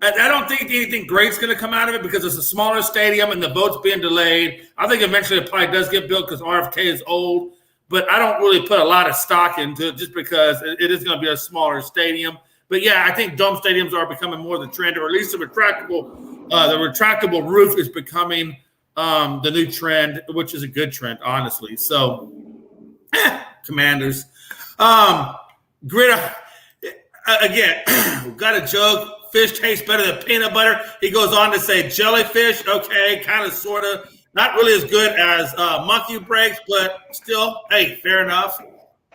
I don't think anything great's going to come out of it because it's a smaller stadium and the vote's being delayed. I think eventually it probably does get built because RFK is old, but I don't really put a lot of stock into it just because it is going to be a smaller stadium. But yeah, I think dome stadiums are becoming more the trend, or at least the retractable roof is becoming the new trend, which is a good trend, honestly. So, Commanders. Again, got a joke. Fish tastes better than peanut butter. He goes on to say jellyfish, okay, kind of, sort of. Not really as good as monkey breaks, but still, hey, fair enough.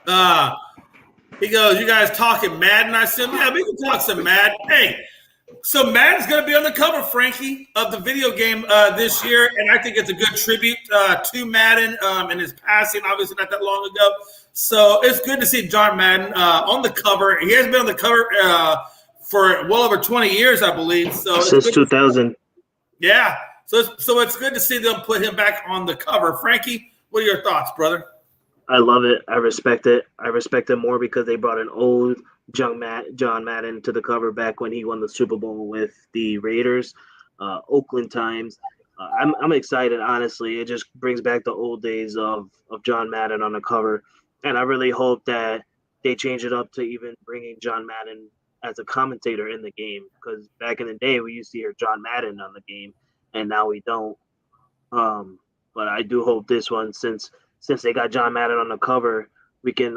He goes, "You guys talking Madden?" I said, "Yeah, we can talk some Madden." Hey, so Madden's going to be on the cover, Frankie, of the video game this year, and I think it's a good tribute to Madden and his passing, obviously not that long ago. So it's good to see John Madden on the cover. He has been on the cover for well over 20 years, I believe. So since 2000. Yeah. So it's good to see them put him back on the cover. Frankie, what are your thoughts, brother? I love it. I respect it. I respect it more because they brought an old John Madden to the cover back when he won the Super Bowl with the Raiders, Oakland times. I'm excited, honestly. It just brings back the old days of John Madden on the cover. And I really hope that they change it up to even bringing John Madden as a commentator in the game. Because back in the day, we used to hear John Madden on the game, and now we don't. But I do hope this one, since they got John Madden on the cover, we can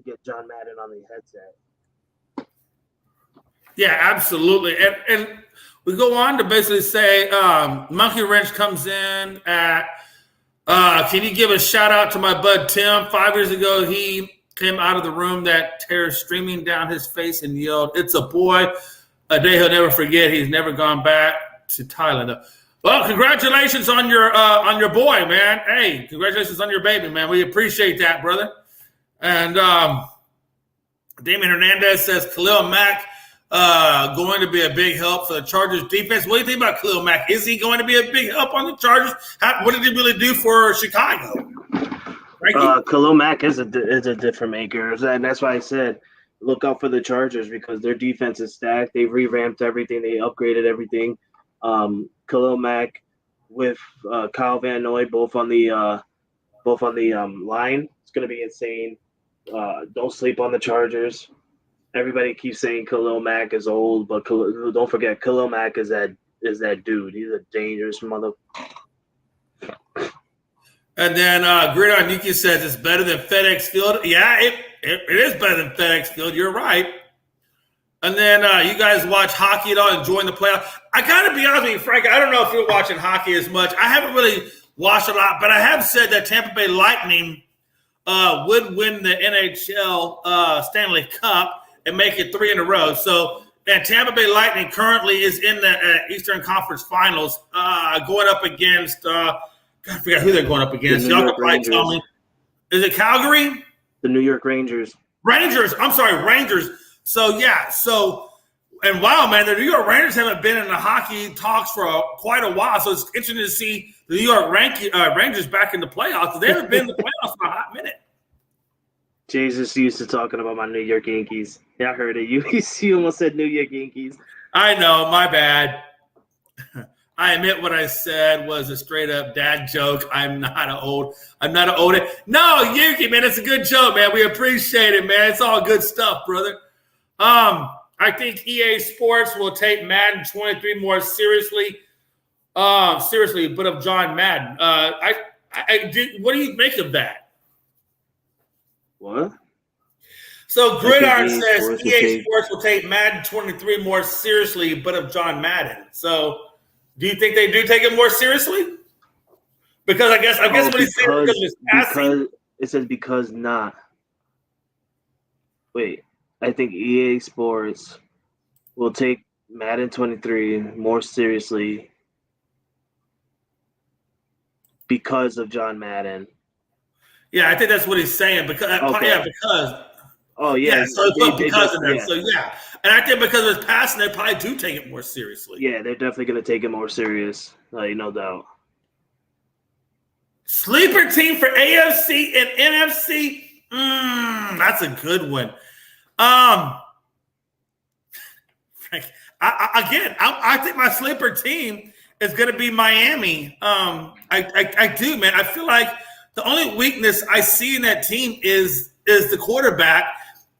get John Madden on the headset. Yeah, absolutely. And we go on to basically say Monkey Wrench comes in at can you give a shout out to my bud Tim? 5 years ago, he came out of the room, that tear streaming down his face, and yelled, "It's a boy." A day he'll never forget. He's never gone back to Thailand. Well, congratulations on your boy, man. Hey, congratulations on your baby, man. We appreciate that, brother. And Damien Hernandez says Khalil Mack going to be a big help for the Chargers defense. What do you think about Khalil Mack? Is he going to be a big help on the Chargers? What did he really do for Chicago? Khalil Mack is a different maker, and that's why I said look out for the Chargers because their defense is stacked. They've revamped everything. They upgraded everything. Khalil Mack with Kyle Van Noy both on the line. It's going to be insane. Don't sleep on the Chargers. Everybody keeps saying Khalil Mack is old, but don't forget Khalil Mack is that dude. He's a dangerous mother. And then Gridiron Yuki says it's better than FedEx Field. Yeah, it is better than FedEx Field. You're right. And then you guys watch hockey at all, enjoying the playoffs? I got to be honest with you, Frank. I don't know if you're watching hockey as much. I haven't really watched a lot, but I have said that Tampa Bay Lightning would win the NHL Stanley Cup and make it 3 in a row. So that Tampa Bay Lightning currently is in the Eastern Conference Finals, going up against I forgot who they're going up against. Y'all can probably tell me. Is it Calgary? The New York Rangers. Rangers. I'm sorry, Rangers. So, yeah. And wow, man, the New York Rangers haven't been in the hockey talks for quite a while. So it's interesting to see the New York Rangers back in the playoffs. They haven't been in the playoffs for a hot minute. Jesus used to talking about my New York Yankees. Yeah, I heard it. You almost said New York Yankees. I know, my bad. I admit what I said was a straight up dad joke. I'm not an old. No, Yuki, man, it's a good joke, man. We appreciate it, man. It's all good stuff, brother. I think EA Sports will take Madden 23 more seriously. But of John Madden. What do you make of that? What? So Gridiron says EA Sports will take Madden 23 more seriously, but of John Madden. So do you think they do take it more seriously? Because I guess what he's saying because of his passing. Because it says because not. Wait, I think EA Sports will take Madden 23 more seriously because of John Madden. Yeah, I think that's what he's saying. Because. Oh yeah. Yeah, so it's because of them. Yeah. So yeah, and I think because of his passing, they probably do take it more seriously. Yeah, they're definitely going to take it more serious. No doubt. Sleeper team for AFC and NFC. That's a good one. Frank, I think my sleeper team is going to be Miami. I do, man. I feel like the only weakness I see in that team is the quarterback.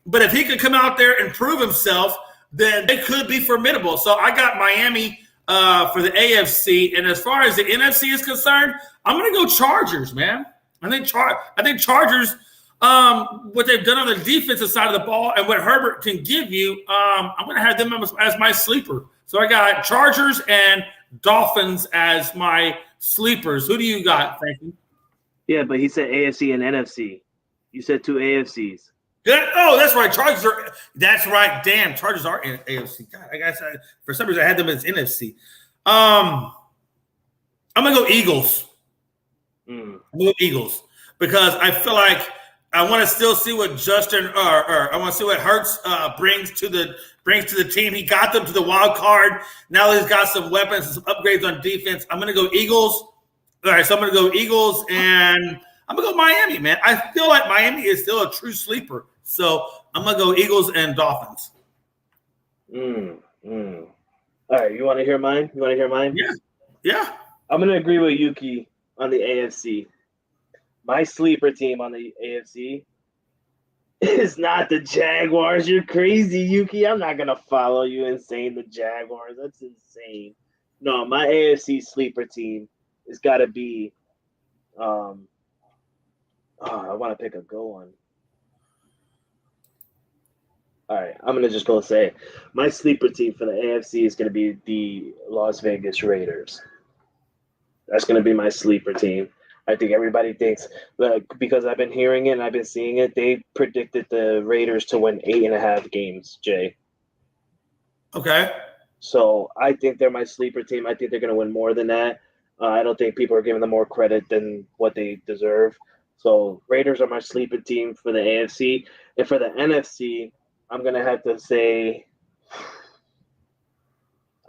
But if he could come out there and prove himself, then they could be formidable. So I got Miami for the AFC. And as far as the NFC is concerned, I'm going to go Chargers, man. I think Chargers, what they've done on the defensive side of the ball and what Herbert can give you, I'm going to have them as my sleeper. So I got Chargers and Dolphins as my sleepers. Who do you got, Frankie? Yeah, but he said AFC and NFC. You said 2 AFCs. Good. Oh, that's right. Chargers are. That's right. Damn, Chargers are in AFC. God, I guess for some reason I had them as NFC. I'm gonna go Eagles. I'm gonna go Eagles because I feel like I want to still see what Justin or I want to see what Hurts brings to the team. He got them to the wild card. Now he's got some weapons and some upgrades on defense. I'm gonna go Eagles. All right, so I'm gonna go Eagles and I'm gonna go Miami, man. I feel like Miami is still a true sleeper. So I'm gonna go Eagles and Dolphins. All right, you want to hear mine? Yeah. I'm gonna agree with Yuki on the AFC. My sleeper team on the AFC is not the Jaguars. You're crazy, Yuki. I'm not gonna follow you and saying the Jaguars. That's insane. No, my AFC sleeper team has got to be. I want to pick a go one. All right, I'm going to just go say my sleeper team for the AFC is going to be the Las Vegas Raiders. That's going to be my sleeper team. I think everybody thinks, because I've been hearing it and I've been seeing it, they predicted the Raiders to win 8.5 games, Jay. Okay. So I think they're my sleeper team. I think they're going to win more than that. I don't think people are giving them more credit than what they deserve. So Raiders are my sleeper team for the AFC. And for the NFC, I'm going to have to say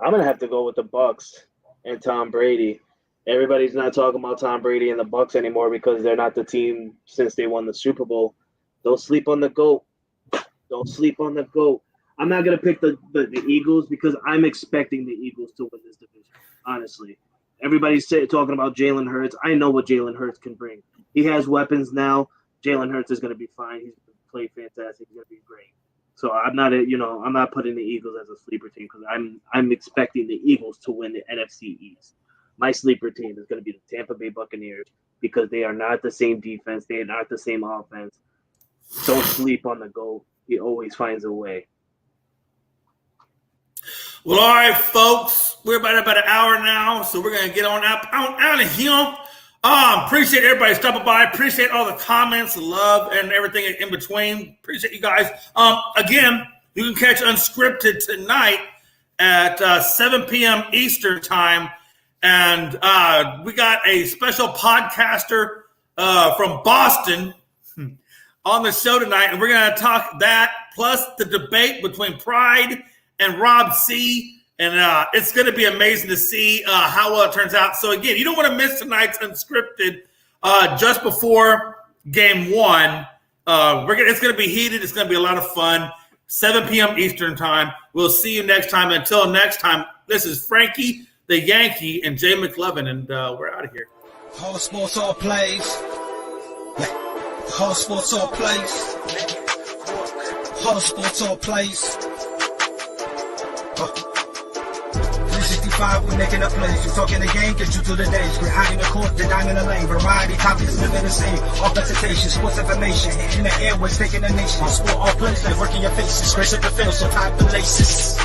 I'm going to have to go with the Bucs and Tom Brady. Everybody's not talking about Tom Brady and the Bucs anymore because they're not the team since they won the Super Bowl. Don't sleep on the GOAT. Don't sleep on the GOAT. I'm not going to pick the Eagles because I'm expecting the Eagles to win this division, honestly. Everybody's talking about Jalen Hurts. I know what Jalen Hurts can bring. He has weapons now. Jalen Hurts is going to be fine. He's going to play fantastic. He's going to be great. So I'm not putting the Eagles as a sleeper team because I'm expecting the Eagles to win the NFC East. My sleeper team is going to be the Tampa Bay Buccaneers because they are not the same defense. They are not the same offense. Don't sleep on the GOAT. He always finds a way. Well, all right, folks. We're about an hour now, so we're going to get on out of here. Appreciate everybody stopping by. Appreciate all the comments, love, and everything in between. Appreciate you guys. Again, you can catch Unscripted tonight at 7 p.m. Eastern time. And we got a special podcaster from Boston on the show tonight. And we're going to talk that plus the debate between Pride and Rob C. And it's going to be amazing to see how well it turns out. So, again, you don't want to miss tonight's Unscripted just before Game 1. It's going to be heated. It's going to be a lot of fun. 7 p.m. Eastern time. We'll see you next time. Until next time, this is Frankie the Yankee and Jay McLovin, and we're out of here. All sports, all plays. All sports, all plays. All sports, all plays. 365, we're making up plays. You talking the game, get you to the days. We're high in the court, the dime in the lane. Variety, topics, living the same. All presentation, sports information. In the airways, taking the nation. Sport, all plays, like working your faces. Scratch up the field, so tie the laces.